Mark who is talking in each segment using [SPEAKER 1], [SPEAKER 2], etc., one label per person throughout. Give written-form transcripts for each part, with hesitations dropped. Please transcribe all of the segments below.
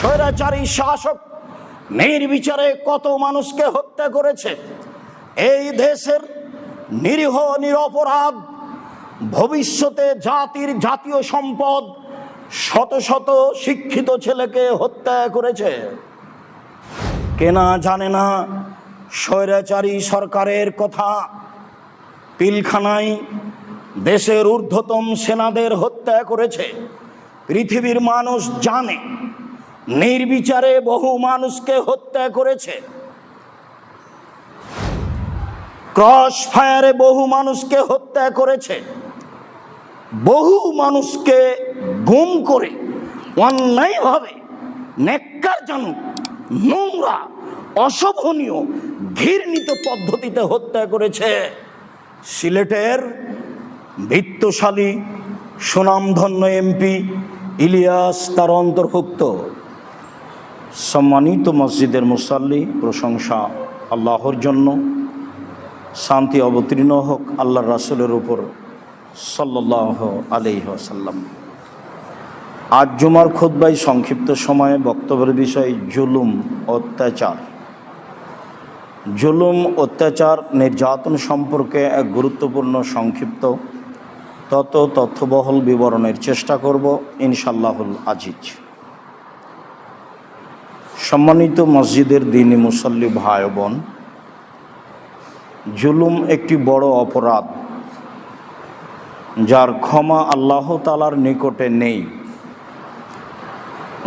[SPEAKER 1] স্বৈরাচারী শাসক নির্বিচারে কত মানুষকে হত্যা করেছে। এই দেশের নিরীহ নিরপরাধ ভবিষ্যতে জাতীয় সম্পদ শত শত শিক্ষিত ছেলেকে হত্যা করেছে। কেনা জানে না স্বৈরাচারী সরকারের কথা। পিলখানায় দেশের ঊর্ধ্বতম সেনাদের হত্যা করেছে। পৃথিবীর মানুষ জানে নির্বিচারে বহু মানুষকে হত্যা করেছে। ক্রস ফায়ারে বহু মানুষকে হত্যা করেছে। বহু মানুষকে গুম করে অন্যায়ভাবে ন্যাক্কারজনক, নোংরা, অশোভনীয়, ঘৃণিত পদ্ধতিতে হত্যা করেছে। সিলেটের বিত্তশালী সুনামধন্য এমপি ইলিয়াস তার অন্তর্ভুক্ত। সম্মানিত মসজিদের মুসাল্লি, প্রশংসা আল্লাহর জন্য, শান্তি অবতীর্ণ হোক আল্লাহর রাসূলের উপর সাল্লাল্লাহু আলাইহি ওয়াসাল্লাম। আজ জুমার খুতবায় সংক্ষিপ্ত সময়ে বক্তব্যের বিষয় জুলুম, অত্যাচার। জুলুম, অত্যাচার, নির্যাতন সম্পর্কে এক গুরুত্বপূর্ণ সংক্ষিপ্ত তথ্যবহল বিবরণের চেষ্টা করব ইনশাআল্লাহুল আজিজ। সম্মানিত মসজিদের দ্বীনি মুসল্লি ভাই বোন, জুলুম একটি বড় অপরাধ যার ক্ষমা আল্লাহ তাআলার নিকটে নেই,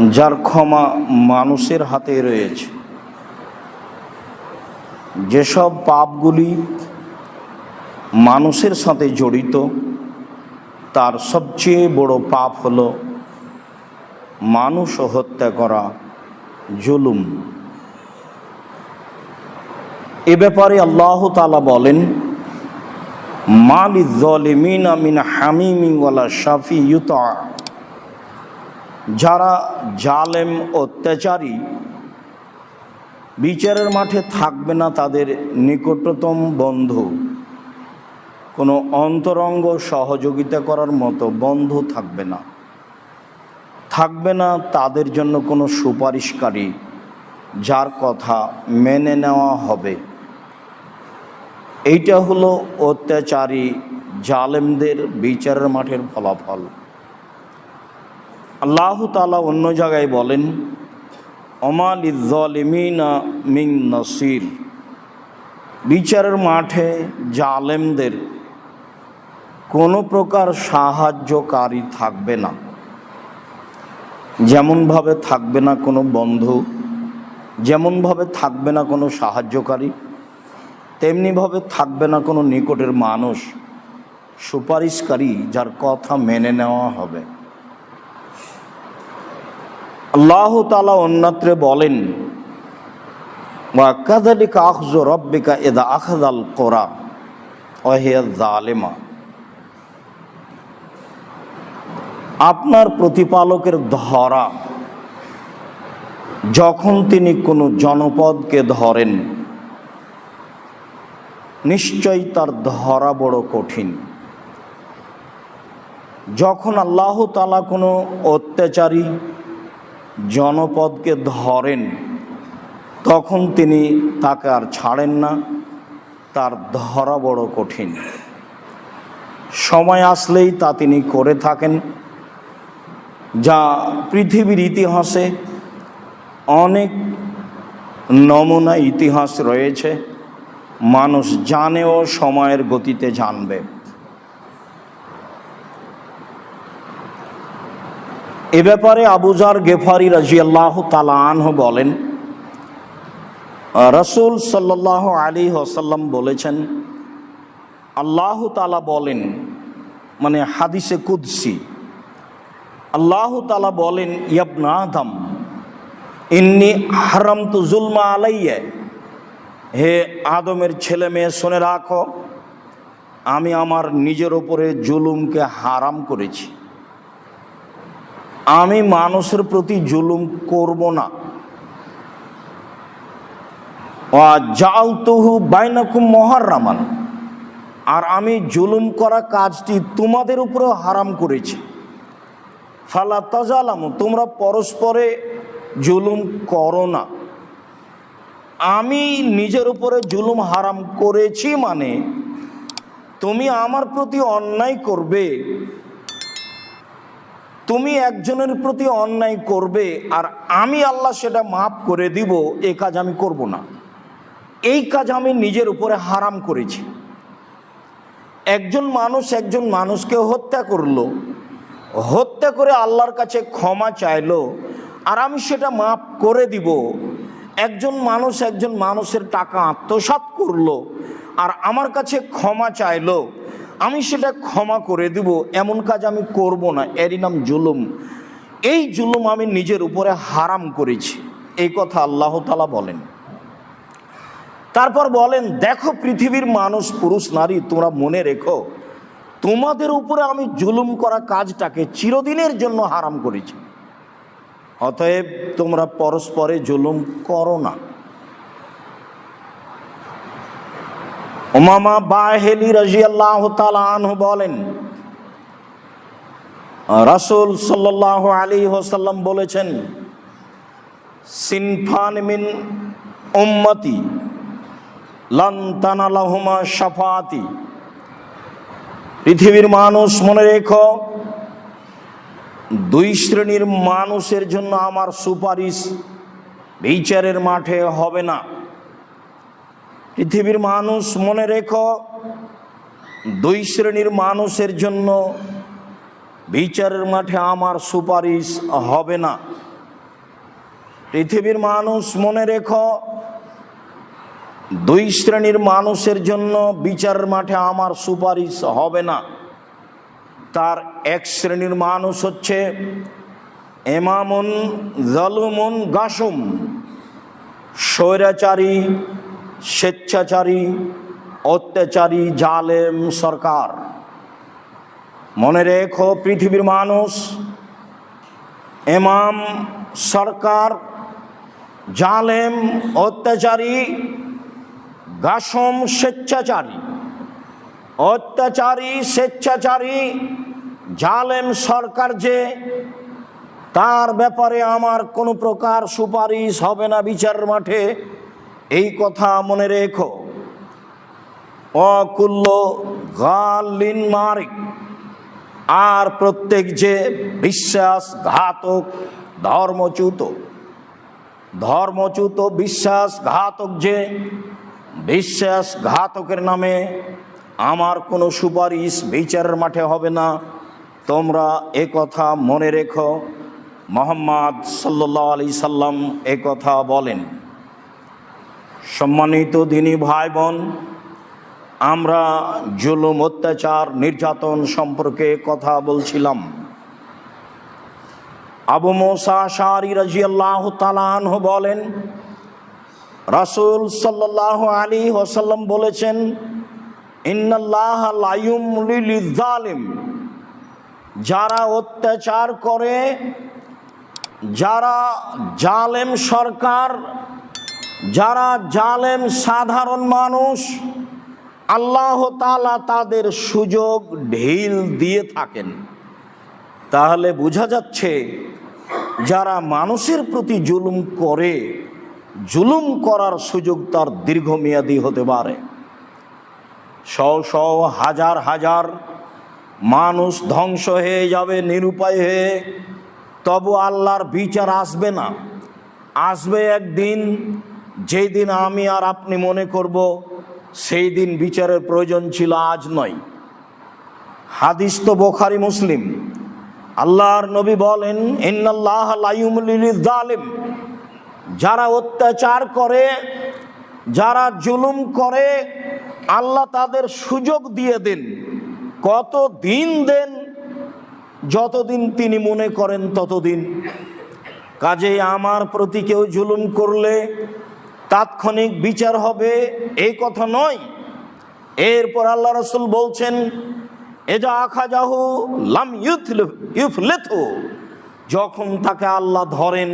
[SPEAKER 1] যার ক্ষমা মানুষের হাতে রয়েছে। যেসব পাপগুলি মানুষের সাথে জড়িত তার সবচেয়ে বড় পাপ হলো মানুষ হত্যা করা, জুলুম। এ ব্যাপারে আল্লাহ তাআলা বলেন, মালিয যালিমিনা মিন হামিমিন ওয়ালা শাফি ইউতা। যারা জালেম, অত্যাচারী, বিচারের মাঠে থাকবে না তাদের নিকটতম বন্ধু, কোনো অন্তরঙ্গ সহযোগিতা করার মতো বন্ধু থাকবে না। থাকবে না তাদের জন্য কোনো সুপারিশকারী যার কথা মেনে নেওয়া হবে। এইটা হলো অত্যাচারী জালেমদের বিচারের মাঠের ফলাফল। আল্লাহ তাআলা অন্য জায়গায় বলেন, ওমা লিয-যালিমিনা মিন নাসির। বিচারের মাঠে জালেমদের কোনো প্রকার সাহায্যকারী থাকবে না। যেমনভাবে থাকবে না কোনো বন্ধু, যেমনভাবে থাকবে না কোনো সাহায্যকারী, তেমনিভাবে থাকবে না কোনো নিকটের মানুষ, সুপারিশকারী যার কথা মেনে নেওয়া হবে। আল্লাহ তাআলা অন্যত্রে বলেন, ওয়া কাযালিকা আখযু রাব্বিকা ইযা আখাযাল কুরা ওয়া হিয়া যালিমা। আপনার প্রতিপালকের ধরা যখন তিনি কোনো জনপদকে ধরেন, নিশ্চয়ই তার ধরা বড় কঠিন। যখন আল্লাহ তাআলা কোনো অত্যাচারী জনপদকে ধরেন তখন তিনি তাকে আর ছাড়েন না, তার ধরা বড় কঠিন। সময় আসলেই তা তিনি করে থাকেন, যা পৃথিবীর ইতিহাসে অনেক নমুনা ইতিহাস রয়েছে, মানুষ জানেও সময়ের গতিতে জানবে। এ ব্যাপারে আবু যার গেফারি রাদিয়াল্লাহু তাআলা আনহু বলেন, রাসূল সাল্লাল্লাহু আলাইহি ওয়াসাল্লাম বলেছেন, আল্লাহ তাআলা বলেন, মানে হাদিসে কুদসি, আল্লাহ তাআলা বলেন, ইবনা আদম ইন্নী হারামতু যুলমা আলাইয়া। হে আদমের ছেলে মেয়ে, শুনে রাখো, আমি আমার নিজের উপরে জুলুমকে হারাম করেছি। আমি মানুষের প্রতি জুলুম করব না। ওয়া জাআলতুহু বাইনাকুম মুহাররামান। আর আমি জুলুম করা কাজটি তোমাদের উপরেও হারাম করেছি। ফালা তাজালামু, তোমরা পরস্পরে জুলুম করো না। আমি নিজের উপরে জুলুম হারাম করেছি মানে তুমি আমার প্রতি অন্যায় করবে, তুমি একজনের প্রতি অন্যায় করবে আর আমি আল্লাহ সেটা মাফ করে দিব, এই কাজ আমি করব না। এই কাজ আমি নিজের উপরে হারাম করেছি। একজন মানুষকে হত্যা করলো, হত্যা করে আল্লাহর কাছে ক্ষমা চাইলো আর আমি সেটা মাফ করে দিব। একজন মানুষের টাকা আত্মসাৎ করলো আর আমার কাছে ক্ষমা চাইলো, আমি সেটা ক্ষমা করে দিব, এমন কাজ আমি করব না। এরই নাম জুলুম। এই জুলুম আমি নিজের উপরে হারাম করেছি, এই কথা আল্লাহ তাআলা বলেন। তারপর বলেন, দেখো পৃথিবীর মানুষ, পুরুষ নারী, তোমরা মনে রেখো তোমাদের উপরে আমি জুলুম করা কাজটাকে চিরদিনের জন্য হারাম করেছি। অতএব তোমরা পরস্পরে জুলুম করো না। উমামা বাহেলি রাদিয়াল্লাহু তাআলা আনহু বলেন, রাসূল সাল্লাল্লাহু আলাইহি ওয়াসাল্লাম বলেছেন, সিনফান মিন উম্মতি লান তানালাহুমা শাফাআতি। পৃথিবীর মানুষ মনে রেখো, দুই শ্রেণীর মানুষের জন্য আমার সুপারিশ বিচারের মাঠে হবে না। পৃথিবীর মানুষ মনে রেখো, দুই শ্রেণীর মানুষের জন্য বিচারের মাঠে আমার সুপারিশ হবে না। পৃথিবীর মানুষ মনে রেখো, দুই শ্রেণীর মানুষের জন্য বিচারের মাঠে আমার সুপারিশ হবে না। তার এক শ্রেণীর মানুষ হচ্ছে ইমামুন জালুমুন গাসুম, স্বৈরাচারী, স্বেচ্ছাচারী, অত্যাচারী, জালেম সরকার। মনে রেখো পৃথিবীর মানুষ, ইমাম, সরকার, জালেম, অত্যাচারী, গাসম, স্বেচ্ছাচারী, অত্যাচারী, স্বেচ্ছাচারী, জালেম সরকার যে, তার ব্যাপারে আমার কোনো প্রকার সুপারিশ হবে না বিচারের মাঠে, এই কথা মনে রেখো। অকুল্ল গালিন মারিক, আর প্রত্যেক যে বিশ্বাসঘাতক, ধর্মচ্যুত বিশ্বাসঘাতক যে, বিশ্বাসঘাতকের নামে আমার কোনো সুপারিশ বিচারের মাঠে হবে না। তোমরা এ কথা মনে রেখো। মুহাম্মদ সাল্লাল্লাহু আলাইহি সাল্লাম এ কথা বলেন। সম্মানিত দিনী ভাই বোন, আমরা জুলুম, অত্যাচার, নির্যাতন সম্পর্কে কথা বলছিলাম। আবু মুসা আশআরী রাদিয়াল্লাহু তাআলা আনহু বলেন, রাসূল সাল্লাল্লাহু আলাইহি ওয়াসাল্লাম বলেছেন, ইন্নাল্লাহা লা ইউমলি লিয-যালিম, যারা অত্যাচার করে, যারা জালেম সরকার, যারা জালেম সাধারণ মানুষ, আল্লাহ তাআলা তাদের সুযোগ ঢিল দিয়ে থাকেন। তাহলে বোঝা যাচ্ছে যারা মানুষের প্রতি জুলুম করে, জুলুম করার সুযোগ তার দীর্ঘমেয়াদী হতে পারে। শও হাজার হাজার মানুষ ধ্বংস হয়ে যাবে নিরুপায় হয়ে, তবু আল্লাহর বিচার আসবে না। আসবে একদিন, যেই দিন আমি আর আপনি মনে করব সেই দিন বিচারের প্রয়োজন ছিল, আজ নয়। হাদিস তো বুখারী মুসলিম। আল্লাহর নবী বলেন, ইন্নাল্লাহা লা ইউমলি লিয-যালিম, যারা অত্যাচার করে, যারা জুলুম করে, আল্লাহ তাদের সুযোগ দিয়ে দেন। কত দিন দেন? যতদিন তিনি মনে করেন ততদিন। কাজেই আমার প্রতি কেউ জুলুম করলে তাৎক্ষণিক বিচার হবে, এই কথা নয়। এরপর আল্লাহ রাসূল বলছেন, এজা আখাযাহু লাম ইউফলিতহু, যখন তাকে আল্লাহ ধরেন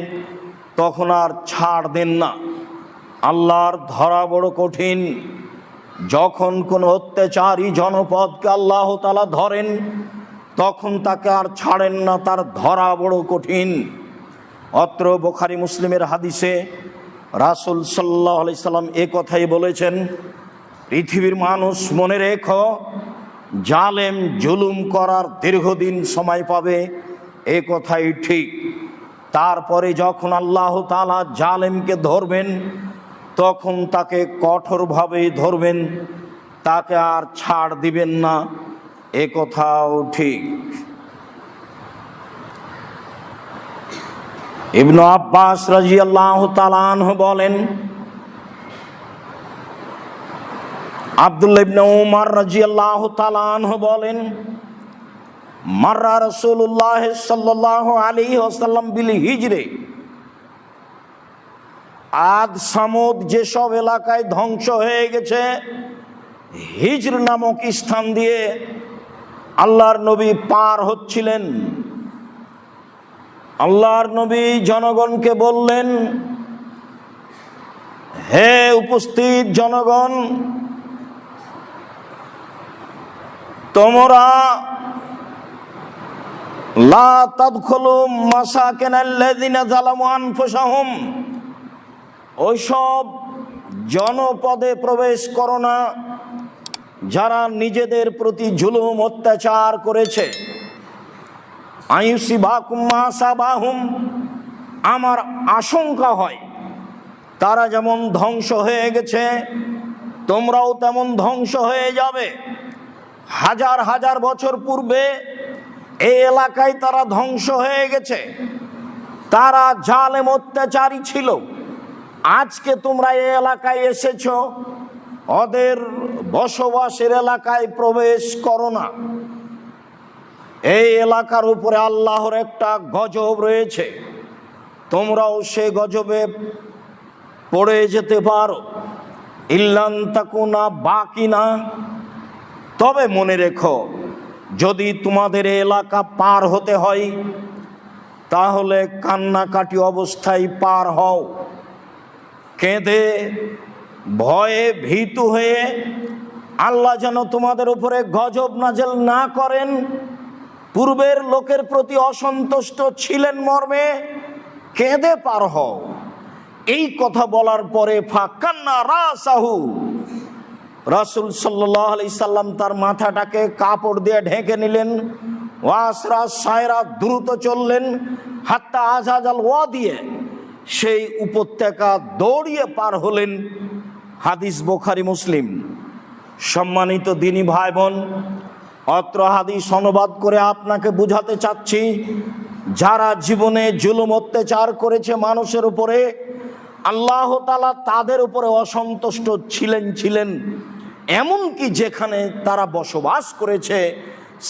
[SPEAKER 1] তখন আর ছাড় দেন না। আল্লাহর ধরা বড় কঠিন। যখন কোনো অত্যাচারী জনপদকে আল্লাহ তাআলা ধরেন তখন তাকে আর ছাড়েন না, তার ধরা বড় কঠিন। অত্র বুখারী মুসলিমের হাদিসে রাসূল সাল্লাল্লাহু আলাইহি সাল্লাম এ কথাই বলেছেন, পৃথিবীর মানুষ মনে রেখো, জালেম জুলুম করার দীর্ঘদিন সময় পাবে, এ কথাই ঠিক। তারপরে যখন আল্লাহ তাআলা জালেমকে ধরবেন তখন তাকে কঠোরভাবে ধরবেন, তাকে আর ছাড় দিবেন না, এ কথাও ঠিক। ইবনে আব্বাস রাদিয়াল্লাহু তাআলা আনহু বলেন, আব্দুল্লাহ ইবনে উমর রাদিয়াল্লাহু তাআলা আনহু বলেন, মাররা রাসূলুল্লাহ সাল্লাল্লাহু আলাইহি ওয়াসাল্লাম বিল হিজরে, আদ সামুদ যেসব এলাকায় ধ্বংস হয়ে গেছে, হিজর নামক স্থান দিয়ে আল্লাহর নবী পার হচ্ছিলেন। আল্লাহর নবী জনগণকে বললেন, হে উপস্থিত জনগণ, তোমরা লা তাদখুলু মাসাকিনাল্লাযিনা যালামু আনফুসাহুম, ওইসব জনপদে প্রবেশ করো না যারা নিজেদের প্রতি জুলুম অত্যাচার করেছে। আইয়ুসিবাকুম মা সাবাহুম, আমার আশঙ্কা হয় তারা যেমন ধ্বংস হয়ে গেছে তোমরাও তেমন ধ্বংস হয়ে যাবে। হাজার হাজার বছর পূর্বে এই এলাকায় তারা ধ্বংস হয়ে গেছে, তারা জালেম অত্যাচারী ছিল। আজকে তোমরা এই এলাকায় এসেছো, ওদের বসবাসের এলাকায় প্রবেশ করো না। এই এলাকার উপরে আল্লাহর একটা গজব রয়েছে, তোমরাও সে গজবে পড়ে যেতে পারো। ইল্লান তাকুনা বাকিনা, তবে মনে রেখো, যদি তোমাদের এলাকা পার হতে হয় তাহলে কান্নাকাটি অবস্থায় পার হও, কেঁদে ভয়ে ভীতু হয়ে, আল্লাহ যেন তোমাদের উপরে গজব নাজেল না করেন, পূর্বের লোকের প্রতি অসন্তুষ্ট ছিলেন মর্মে কেঁদে পার হও। এই কথা বলার পরে ফাকান্না রাসাহু, রাসূল সাল্লাল্লাহু আলাইহি সাল্লাম তার মাথাটাকে কাপড় দিয়ে ঢেকে নিলেন। ওয়াসরা সায়রা, দ্রুত চললেন। হাত্তা আজাজাল ওয়াদিয়ে, সেই উপত্যকা দৌড়িয়ে পার হলেন। হাদিস বুখারী মুসলিম। সম্মানিত দিনী ভাই বোন, অত্র হাদিস অনুবাদ করে আপনাকে বুঝাতে চাচ্ছি, যারা জীবনে জুলুম অত্যাচার করেছে মানুষের উপরে, আল্লাহ তাআলা তাদের উপরে অসন্তুষ্ট ছিলেন। এমনকি যেখানে তারা বসবাস করেছে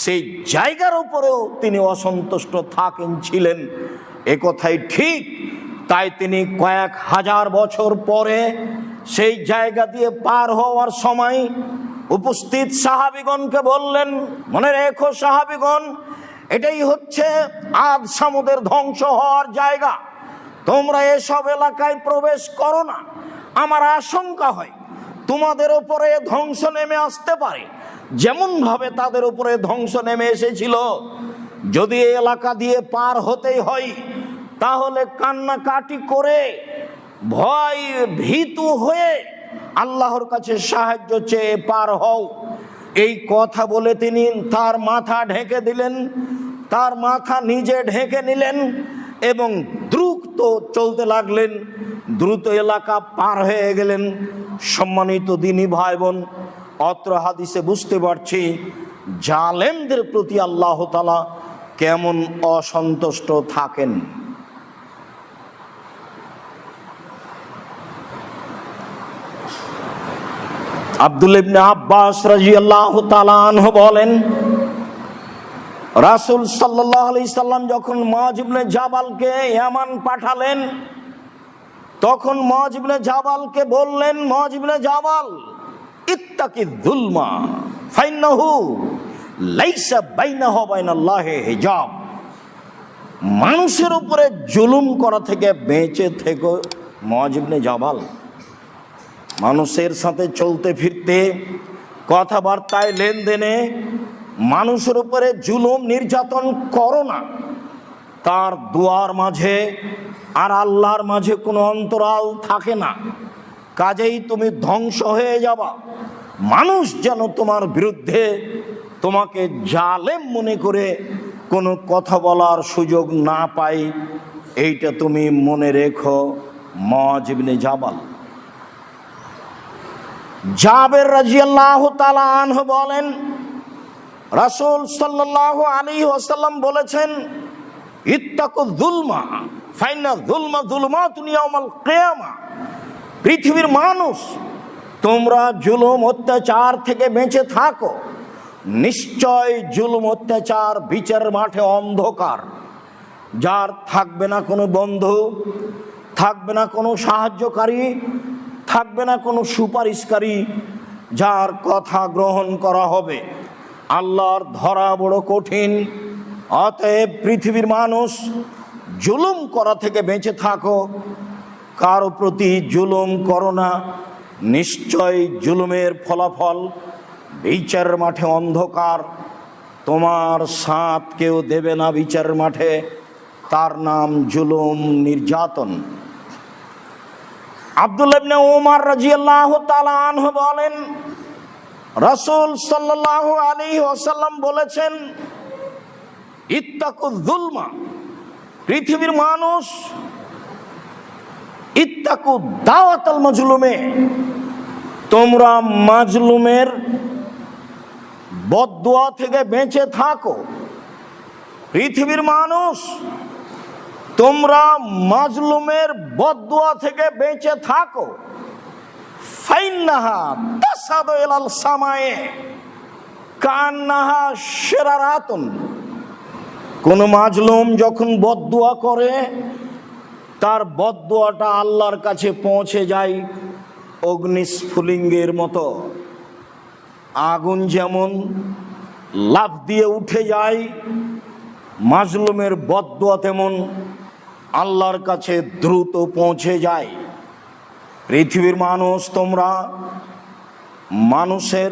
[SPEAKER 1] সেই জায়গার উপরেও তিনি অসন্তুষ্ট ছিলেন, এ কথাই ঠিক। তাই তিনি কয়েক হাজার বছর পরে সেই জায়গা দিয়ে পার হওয়ার সময় উপস্থিত সাহাবীগণকে বললেন, মনে রেখো সাহাবীগণ, এটাই হচ্ছে আদ সামুদের ধ্বংস হওয়ার জায়গা, তোমরা এসব এলাকায় প্রবেশ করো না। আমার আশঙ্কা হয় তোমাদের উপরে ধ্বংস নেমে আসতে পারে, যেমন ভাবে তাদের উপরে ধ্বংস নেমে এসেছিল। যদি এই এলাকা দিয়ে পার হতেই হয় তাহলে কান্নাকাটি করে ভয় ভীতু হয়ে আল্লাহর কাছে সাহায্য চেয়ে পার হও। এই কথা বলে তিনি তার মাথা ঢেকে দিলেন, তার মাথা নিজে ঢেকে নিলেন এবং দ্রুত চলতে লাগলেন, দ্রুত এলাকা পার হয়ে গেলেন। সম্মানিত দিনী ভাই বোন, অত্র হাদিসে বুঝতে পারছি জালেমদের প্রতি আল্লাহ তাআলা কেমন অসন্তুষ্ট থাকেন। আব্দুল্লাহ ইবনে আব্বাস রাদিয়াল্লাহু তাআলা আনহু বলেন, রাসূল সাল্লাল্লাহু আলাইহি সাল্লাম যখন মুআয ইবনে জাবালকে ইয়ামান পাঠালেন, তখন মুআয ইবনে জাবালকে বললেন, মুআয ইবনে জাবাল, ইত্তাকি যুলমা ফাইন্নাহু লাইসা বাইনাহু ওয়া বাইনাল্লাহি হিজাব, মানুষের উপরে জুলুম করা থেকে বেঁচে থেকো মুআয ইবনে জাবাল। মানুষের সাথে চলতে ফিরতে, কথাবার্তায়, লেনদেনে মানুষের উপরে জুলুম নির্যাতন করো না। তার দুয়ার মাঝে আর আল্লাহর মাঝে কোনো অন্তরাল থাকে না। কাজেই তুমি ধ্বংস হয়ে যাবা। মানুষ যেন তোমার বিরুদ্ধে তোমাকে জালেম মনে করে কোনো কথা বলার সুযোগ না পায়, এইটা তুমি মনে রেখো। মুআয ইবনে জাবাল। জাবের রাদিয়াল্লাহু তাআলা আনহু বলেন, রাসূল সাল্লাল্লাহু আলাইহি ওয়াসাল্লাম বলেছেন, ইত্তাকু যুলমা ফাইনা যুলমা যুলমাতুন ইয়াউমাল কিয়ামা। পৃথিবীর মানুষ, তোমরা জুলুম অত্যাচার থেকে বেঁচে থাকো। নিশ্চয় জুলুম অত্যাচার বিচারের মাঠে অন্ধকার। যার থাকবে না কোনো বন্ধু, থাকবে না কোনো সাহায্যকারী, থাকবে না কোনো সুপারিশকারী, যার কথা গ্রহণ করা হবে। আল্লাহর ধরা বড় কঠিন। অতএব পৃথিবীর মানুষ, জুলুম করা থেকে বেঁচে থাকো। কারো প্রতি জুলুম করো না। নিশ্চয় জুলুমের ফলাফল বিচারের মাঠে অন্ধকার। তোমার সাথ কেউ দেবে না বিচারের মাঠে, তার নাম জুলুম, নির্যাতন। আব্দুল্লাহ ইবনে ওমর রাদিয়াল্লাহু তাআলা আনহু বলেন, রাসূল সাল্লাল্লাহু আলাইহি ওয়াসাল্লাম বলেছেন, ইত্তাকু যুলমা। পৃথিবীর মানুষ, ইত্তাকু দাওয়াতাল মাজলুমে। তোমরা মাজলুমের বদদুয়া থেকে বেঁচে থাকো। পৃথিবীর মানুষ, তোমরা মাজলুমের বদদুয়া থেকে বেঁচে থাকো। ফাইন্নাহা তাসাদু ইলাল সামায়ে কান্নাহা শিরারাতুন। কোন মাজলুম যখন বদদুয়া করে, তার বদদুয়াটা আল্লাহর কাছে পৌঁছে যায় অগ্নিস্ফুলিঙ্গের মতো। আগুন যেমন লাফ দিয়ে উঠে যায়, মাজলুমের বদদুয়া তেমন আল্লাহর কাছে দ্রুত পৌঁছে যায়। পৃথিবীর মানুষ, তোমরা মানুষের,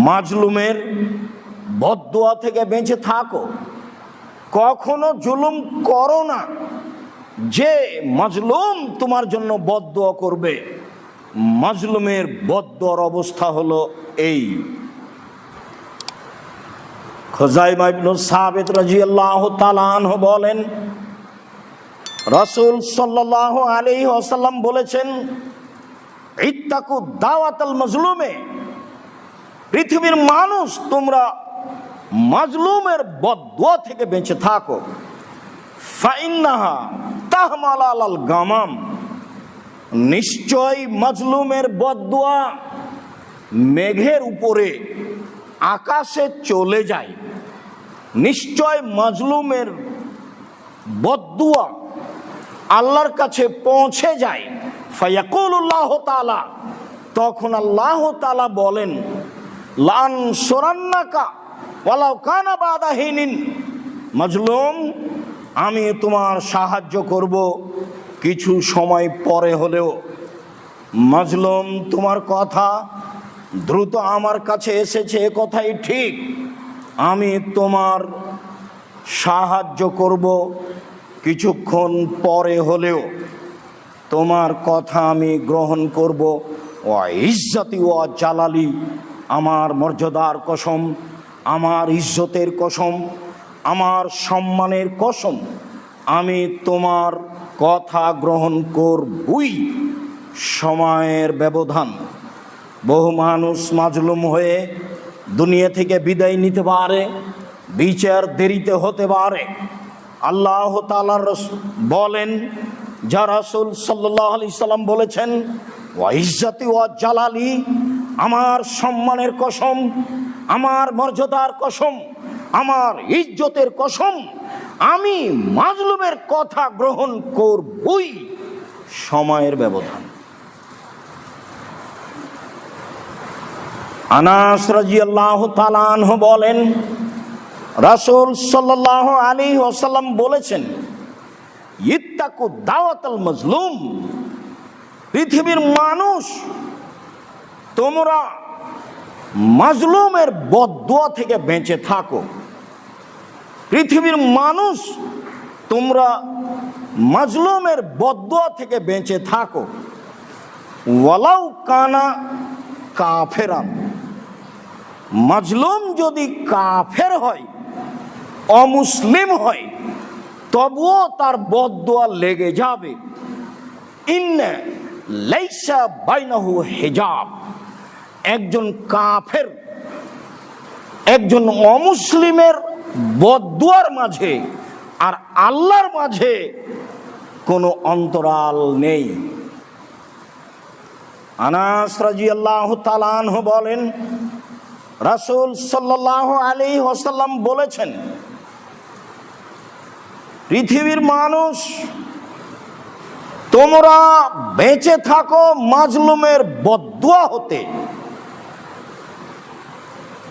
[SPEAKER 1] মাজলুমের বদদুয়া থেকে বেঁচে থাকো। কখনো জুলুম করো না যে মাজলুম তোমার জন্য বদদুয়া করবে। মাজলুমের বদদুয়ার অবস্থা হলো এই। খুযাইমা ইবনে সাবিত রাদিয়াল্লাহু তাআলা আনহু বলেন, রাসূল সাল্লাল্লাহু আলাইহি ওয়াসাল্লাম বলেছেন, ইত্তাকু দাওয়াতাল মাজলুমে। পৃথিবীর মানুষ, তোমরা মাজলুমের বদদুয়া থেকে বেঁচে থাকো। ফাইন্নাহা তাহমাল আলাল গামাম। নিশ্চয় মাজলুমের বদদুয়া মেঘের উপরে আকাশে চলে যায়। নিশ্চয় মাজলুমের বদদুয়া আল্লাহর কাছে পৌঁছে যায়। ফায়াকুলুল্লাহু তাআলা, তখন আল্লাহ তাআলা বলেন, লানসুরান্নাকা ওয়ালাউ কানা বাদা হিনিন। মাজলুম, আমি তোমার সাহায্য করব কিছু সময় পরে হলেও। মাজলুম, তোমার কথা দ্রুত আমার কাছে এসেছে, এ কথাই ঠিক। আমি তোমার সাহায্য করব কিছুক্ষণ পরে হলেও। তোমার কথা আমি গ্রহণ করব। ওয়া ইজ্জতি ওয়া জালালি, আমার মর্যাদার কসম, আমার ইজ্জতের কসম, আমার সম্মানের কসম, আমি তোমার কথা গ্রহণ করবই। সময়ের ব্যবধান। বহু মানুষ মাজলুম হয়ে দুনিয়া থেকে বিদায় নিতে পারে, বিচার দেরিতে হতে পারে। আল্লাহ তাআলা বলেন, যা রাসূল সাল্লাল্লাহু আলাইহি সাল্লাম বলেছেন, ওয়া ইজ্জতি ওয়া জালালি, আমার সম্মানের কসম, আমার মর্যাদার কসম, আমার ইজ্জতের কসম, আমি মাজলুমের কথা গ্রহণ করবই। সময়ের ব্যবধান। আনাস রাদিয়াল্লাহু তাআলা আনহু বলেন, রাসূল সাল্লাল্লাহু আলাইহি ওয়াসাল্লাম বলেছেন, ইত্তাকু দাওয়াতাল মাজলুম। পৃথিবীর মানুষ, তোমরা মাজলুমের বদদুয়া থেকে বেঁচে থাকো। পৃথিবীর মানুষ তোমরা মাজলুমের বদদুয়া থেকে বেঁচে থাকো, ওয়ালাউ কানা কাফেরান। মাজলুম যদি কাফের হয়, অমুসলিম হয়, তবুও তার বদদুয়া লেগে যাবে। ইন্না লাইসা বাইনাহু হিজাব। একজন কাফের, একজন অমুসলিমের বদদুয়ার মাঝে আর আল্লাহর মাঝে কোনো অন্তরাল নেই। আনাস রাদিয়াল্লাহু তাআলা আনহু বলেন, রাসূল সাল্লাল্লাহু আলাইহি ওয়াসাল্লাম বলেছেন, পৃথিবীর মানুষ তোমরা বেঁচে থাকো মাজলুমের বদদুয়া হতে।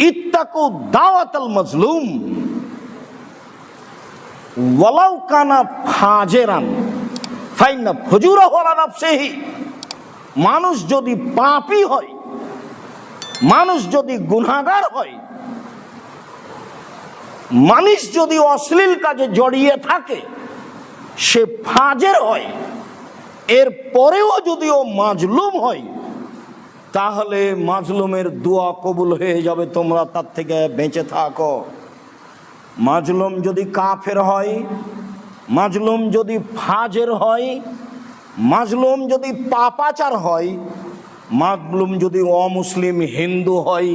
[SPEAKER 1] ইত্তাকু দাওয়াতাল মাজলুম ওয়ালাউ কানা ফাজেরান ফাইন্না ফুজুরাহু আলা নাফসিহি। মানুষ যদি পাপী হয়, মানুষ যদি গুনাহগার হয়, মানুষ যদি অশ্লীল কাজে জড়িয়ে থাকে, সে ফাজের হয়, এর পরেও যদি ও মাজলুম হয়, তাহলে মাজলুমের দোয়া কবুল হয়ে যাবে। তোমরা তার থেকে বেঁচে থাকো। মাজলুম যদি কাফের হয়, মাজলুম যদি ফাজের হয়, মাজলুম যদি পাপাচার হয়, মাজলুম যদি অমুসলিম হিন্দু হয়,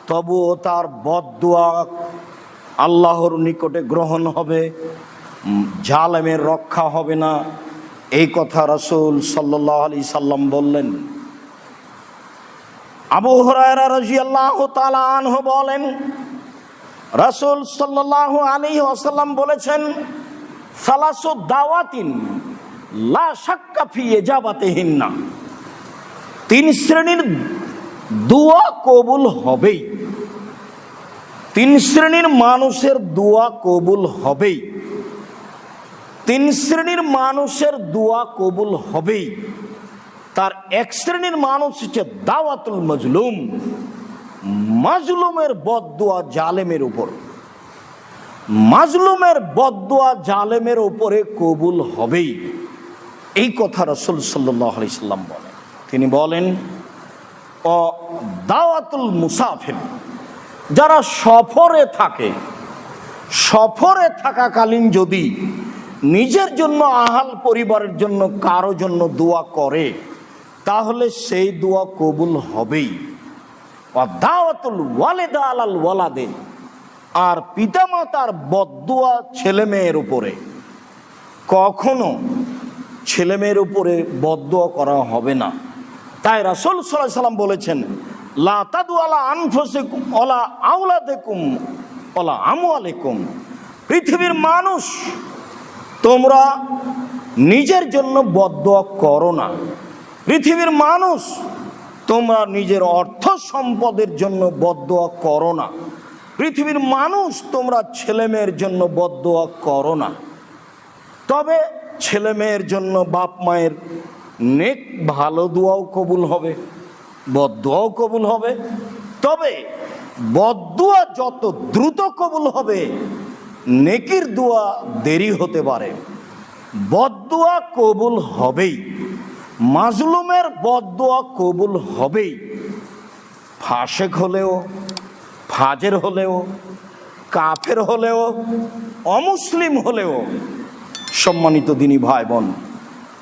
[SPEAKER 1] তবুও তার বদদুয়া আল্লাহর নিকটে গ্রহণ হবে, জালেমের রক্ষা হবে না। এই কথা রাসূল সাল্লাল্লাহু আলাইহি সাল্লাম বললেন। আবু হুরায়রা রাদিয়াল্লাহু তাআলা আনহু বলেন, রাসূল সাল্লাল্লাহু আলাইহি ওয়াসাল্লাম বলেছেন, সালাসু দাওয়াতিন লা শাক্কা ফি ইজাবাতিহিন্না। তিন শ্রেণীর দোয়া কবুল হবেই, তিন শ্রেণীর মানুষের দোয়া কবুল হবেই, তিন শ্রেণীর মানুষের দোয়া কবুল হবেই। তার এক শ্রেণীর মানুষ হচ্ছে দাওয়াতুল মাজলুম, মাজলুমের বদদুয়া জালেমের উপর। মাজলুমের বদদুয়া জালেমের উপরে কবুল হবেই। এই কথা রাসূল সাল্লাল্লাহু আলাইহি সাল্লাম বলেন। তিনি বলেন, ও দাওয়াতুল মুসাফির, যারা সফরে থাকে, সফরে থাকাকালীন যদি নিজের জন্য, আহাল পরিবারের জন্য, কারো জন্য দোয়া করে, তাহলে সেই দোয়া কবুল হবেই। দাওয়াতুল ওয়ালিদা আলাল ওয়ালাদে, আর পিতামাতার বদদুয়া ছেলে মেয়ের উপরে, কখনো ছেলে মেয়ের উপরে বদদুয়া করা হবে না। তাই রাসূল সাল্লাল্লাহু আলাইহি সাল্লাম বলেছেন, লা তাদু আলা আনফুসিকুম ওয়ালা আওলাদিকুম ওয়ালা আমওয়ালিকুম। পৃথিবীর মানুষ তোমরা নিজের জন্য বদদুয়া করো না। পৃথিবীর মানুষ তোমরা নিজের অর্থ সম্পদের জন্য বদদুয়া করো না। পৃথিবীর মানুষ তোমরা ছেলে মেয়ের জন্য বদদুয়া করো না। তবে ছেলে মেয়ের জন্য বাপ মায়ের নেক ভালো দোয়াও কবুল হবে, বদদুয়াও কবুল হবে। তবে বদদুয়া যত দ্রুত কবুল হবে, নেকির দোয়া দেরি হতে পারে। বদদুয়া কবুল হবেই, মাজলুমের বদদুয়া কবুল হবেই। ফাসেক হলেও, ফাজের হলেও, কাফের হলেও, অমুসলিম হলেও, সম্মানিত দিনী ভাই বোন,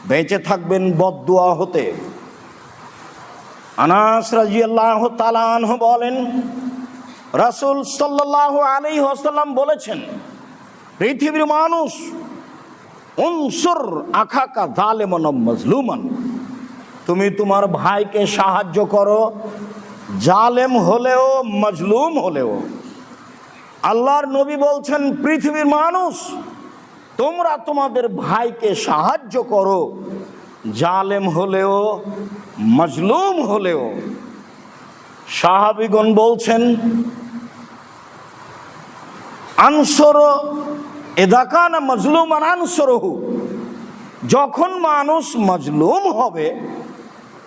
[SPEAKER 1] বেঁচে থাকবেন বদদুয়া হতে। আনাস রাদিয়াল্লাহু তাআলা আনহু বলেন, রাসূল সাল্লাল্লাহু আলাইহি ওয়াসাল্লাম বলেছেন, পৃথিবীর মানুষ উনসুর আখাকা যালিমান মাজলুমান, তুমি তোমার ভাইকে সাহায্য করো, জালেম হলেও মাজলুম হলেও। আল্লাহর নবী বলছেন, পৃথিবীর মানুষ তোমরা তোমাদের ভাইকে সাহায্য করো, জালেম হলেও মাজলুম হলেও। সাহাবীগণ বলছেন, আনসর ইযা কানা মাজলুমান আনসরহু, যখন মানুষ মাজলুম হবে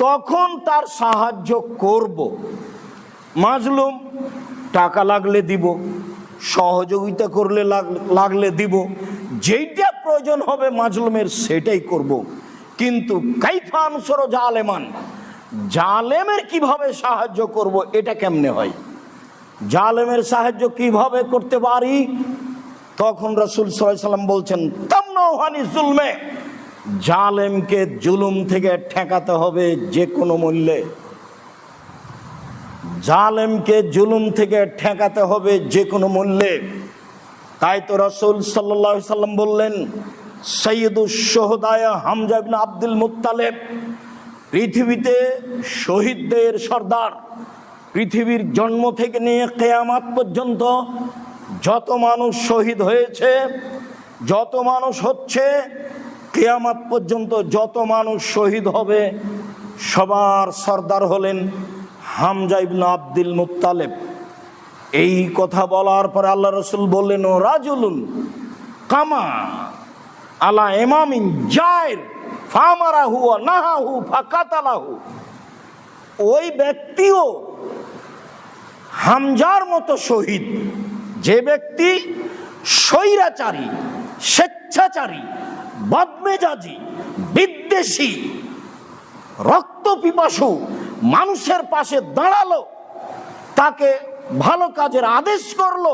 [SPEAKER 1] তখন তার সাহায্য করব। মাজলুম টাকা লাগলে দিব, সহযোগিতা করলে লাগলে দিব, যেইটা প্রয়োজন হবে মাজলুমের সেটাই করব। কিন্তু কাইফা আনসর জালেমান, জালেমের কিভাবে সাহায্য করব এটা কেমনে হয়, জালেমের সাহায্য কিভাবে করতে পারি? তখন রাসূল সাল্লাল্লাহু আলাইহি ওয়াসাল্লাম বলছেন, তামনাউহানি জুলমে, জালেমকে জুলুম থেকে ঠেকাতে হবে যে কোনো মূল্যে, জালেমকে জুলুম থেকে ঠেকাতে হবে যে কোনো মূল্যে। তাই তো রাসূল সাল্লাল্লাহু আলাইহি ওয়াসাল্লাম বললেন, সাইয়্যিদুশ শুহাদা হামজা ইবনে আব্দুল মুত্তালিব, পৃথিবীতে শহীদদের সর্দার, পৃথিবীর জন্ম থেকে নিয়ে কিয়ামত পর্যন্ত যত মানুষ শহীদ হয়েছে, যত মানুষ হচ্ছে, কিয়ামত পর্যন্ত যত মানুষ শহীদ হবে, সবার সর্দার হলেন হামজা ইবনে আব্দুল মুত্তালিব। এই কথা বলার পরে আল্লাহ রাসূল বললেন, ও রাজুলুন কামা আলা ইমামিন জায়ের ফামারাহু ওয়া নাহাহু ফাকাতালাহু, ওই ব্যক্তিও হামজার মতো শহীদ, যে ব্যক্তি স্বৈরাচারী, স্বেচ্ছাচারী, বদমেজাজি, বিদ্বেষী, রক্তপিপাসু মানুষের পাশে দাঁড়ালো, তাকে ভালো কাজের আদেশ করলো,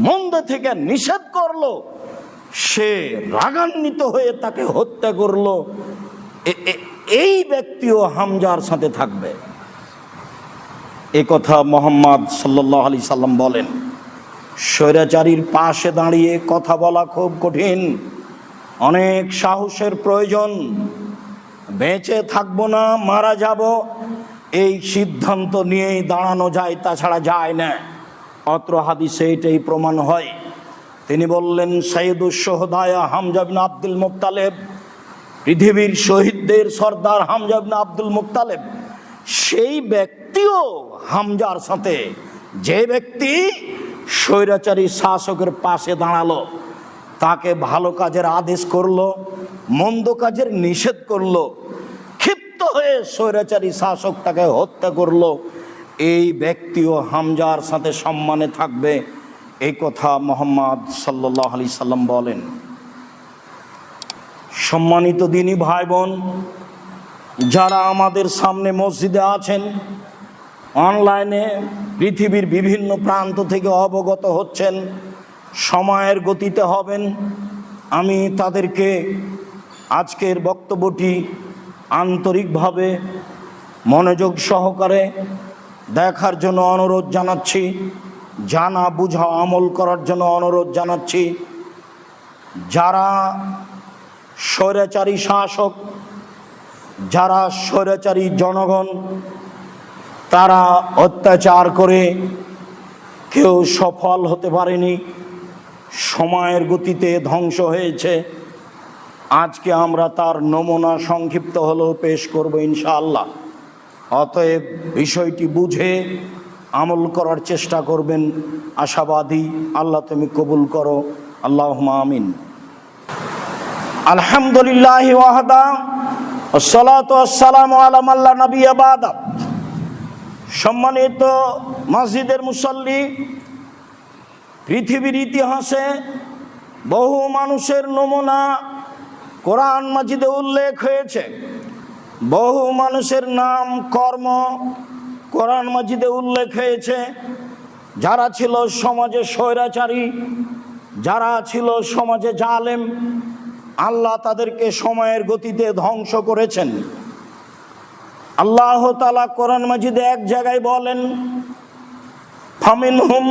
[SPEAKER 1] মন্দ থেকে নিষেধ করলো, সে রাগান্বিত হয়ে তাকে হত্যা করলো, এই ব্যক্তিও হামজার সাথে থাকবে। এ কথা মুহাম্মদ সাল্লাল্লাহু আলাইহি সাল্লাম বলেন। স্বৈরাচারীর পাশে দাঁড়িয়ে কথা বলা খুব কঠিন, অনেক সাহসের প্রয়োজন। বেঁচে থাকবো না মারা যাব, এই সিদ্ধান্ত নিয়েই দাঁড়ানো যায়, তাছাড়া যায় না। অত্র হাদিসে এটাই প্রমাণ হয়। তিনি বললেন, সাইয়্যিদুশ শুহাদা হামজা ইবনে আব্দুল মুত্তালিব, পৃথিবীর শহীদদের সর্দার হামজা ইবনে আব্দুল মুত্তালিব, সেই ব্যক্তিও হামজার সাথে, যে ব্যক্তি স্বৈরাচারী শাসকের পাশে দাঁড়ালো, তাকে ভালো কাজের আদেশ করলো, মন্দ কাজের নিষেধ করলো, ক্ষিপ্ত হয়ে স্বৈরাচারী শাসক তাকে হত্যা করলো, এই ব্যক্তিও হামজার সাথে সম্মানে থাকবে। এই কথা মুহাম্মদ সাল্লাল্লাহু আলাইহি সাল্লাম বলেন। সম্মানিত দিনী ভাই বোন, যারা আমাদের সামনে মসজিদে আছেন, অনলাইনে পৃথিবীর বিভিন্ন প্রান্ত থেকে অবগত হচ্ছেন, সময়ের গতিতে হবেন, আমি তাদেরকে আজকের বক্তব্যটি আন্তরিকভাবে মনোযোগ সহকারে দেখার জন্য অনুরোধ জানাচ্ছি, জানা বুঝা আমল করার জন্য অনুরোধ জানাচ্ছি। যারা স্বৈরাচারী শাসক, যারা স্বৈরাচারী জনগণ, তারা অত্যাচার করে কেউ সফল হতে পারেনি, সময়ের গতিতে ধ্বংস হয়েছে। আজকে আমরা তার নমুনা সংক্ষিপ্ত হলেও পেশ করব ইনশাআল্লাহ। অতএব বিষয়টি বুঝে আমল করার চেষ্টা করবেন, আশাবাদী। আল্লাহ তুমি কবুল করো, আল্লাহুম্মা আমিন। আলহামদুলিল্লাহ ওয়াহদা, আসসালাতু ওয়াসসালামু আলা মান লা নাবিয়্যা বাদা। সম্মানিত মসজিদের মুসল্লি, পৃথিবীর ইতিহাসে বহু মানুষের নমুনা কোরআন মাজিদে উল্লেখ হয়েছে, বহু মানুষের নাম কর্ম কোরআন মাজিদে উল্লেখ হয়েছে। যারা ছিল সমাজে স্বৈরাচারী, যারা ছিল সমাজে জালেম, আল্লাহ তাদেরকে সময়ের গতিতে ধ্বংস করেছেন। আল্লাহ তাআলা কোরআন মাজিদে এক জায়গায় বলেন, ফামিনহুম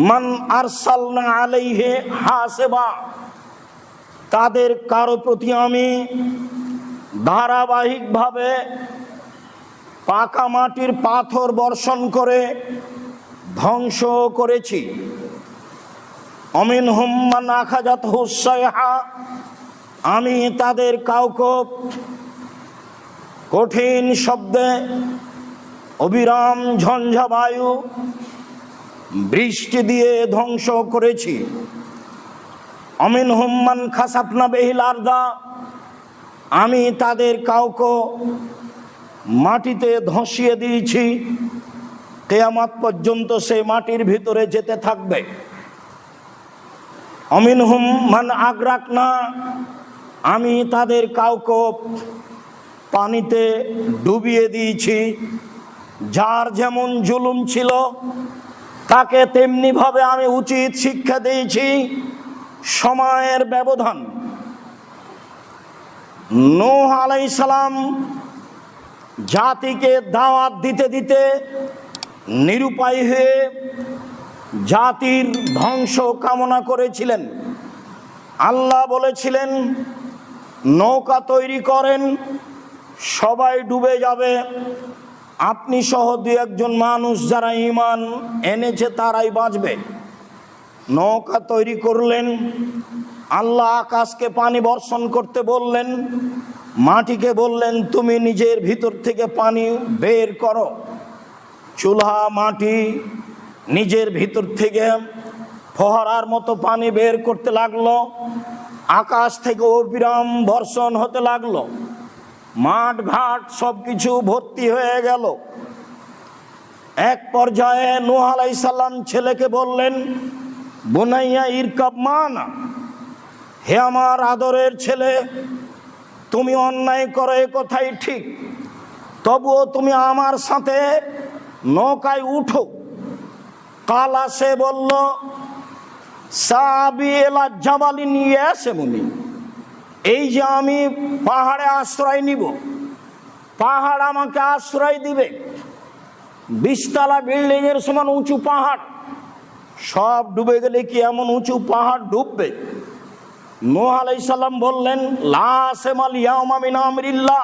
[SPEAKER 1] মান আরসালনা আলাইহি হাসিবা, তাদের কারো প্রতি আমি ধারাবাহিকভাবে পাকা মাটির পাথর বর্ষণ করে ধ্বংস করেছি। অমিনহুম মান আখাযাতহু সাইহা, আমি তাদের কাউকে কঠিন শব্দে অবিরাম ঝঞ্ঝা বায়ু বৃষ্টি দিয়ে ধ্বংস করেছি। অমিনহুম মান খাসাফনা বিহিল আরদা, আমি তাদের কাউকে মাটিতে ধসিয়ে দিয়েছি। কিয়ামত পর্যন্ত সেই মাটির ভিতরে যেতে থাকবে। অমিনহুম মান আগরাকনা, আমি তাদের কাউকে পানিতে ডুবিয়ে দিয়েছি। যার যেমন জুলুম ছিল তাকে তেমনি ভাবে আমি উচিত শিক্ষা দিয়েছি। সময়ের ব্যবধান। নূহ আলাইহিস সালাম জাতিকে দাওয়াত দিতে দিতে নিরুপায় হয়ে জাতির ধ্বংস কামনা করেছিলেন। আল্লাহ বলেছিলেন, নৌকা তৈরি করেন, সবাই ডুবে যাবে, আপনি সহ দু একজন মানুষ যারা ঈমান এনেছে তারাই বাঁচবে। নৌকা তৈরি করলেন। আল্লাহ আকাশকে পানি বর্ষণ করতে বললেন, মাটিকে বললেন তুমি নিজের ভিতর থেকে পানি বের করো। চুলা মাটি নিজের ভিতর থেকে ফোয়ারার মতো পানি বের করতে লাগলো। আকাশ থেকে অবিরাম বর্ষণ হতে লাগলো। মাঠ ঘাট সবকিছু ভর্তি হয়ে গেল। এক পর্যায়ে নূহ আলাইহিস সালাম ছেলেকে বললেন, বুনাইয়া ইরকাব মানা, হে আমার আদরের ছেলে, তুমি অন্যায় করো এ কথাই ঠিক, তবুও তুমি আমার সাথে নৌকায় উঠো। কালা সে বলল, সাবি এলা জাবালিন ইয়াসমুনি, এই যে আমি পাহাড়ে আশ্রয় নিব, পাহাড় আমাকে আশ্রয় দিবে। 20 তলা বিল্ডিং এর সমান উঁচু পাহাড়, সব ডুবে গেলে কি এমন উঁচু পাহাড় ডুববে? নূহ আলাইহিস সালাম বললেন, লা আসমাল ইয়াউমা মিন আমরিল্লাহ,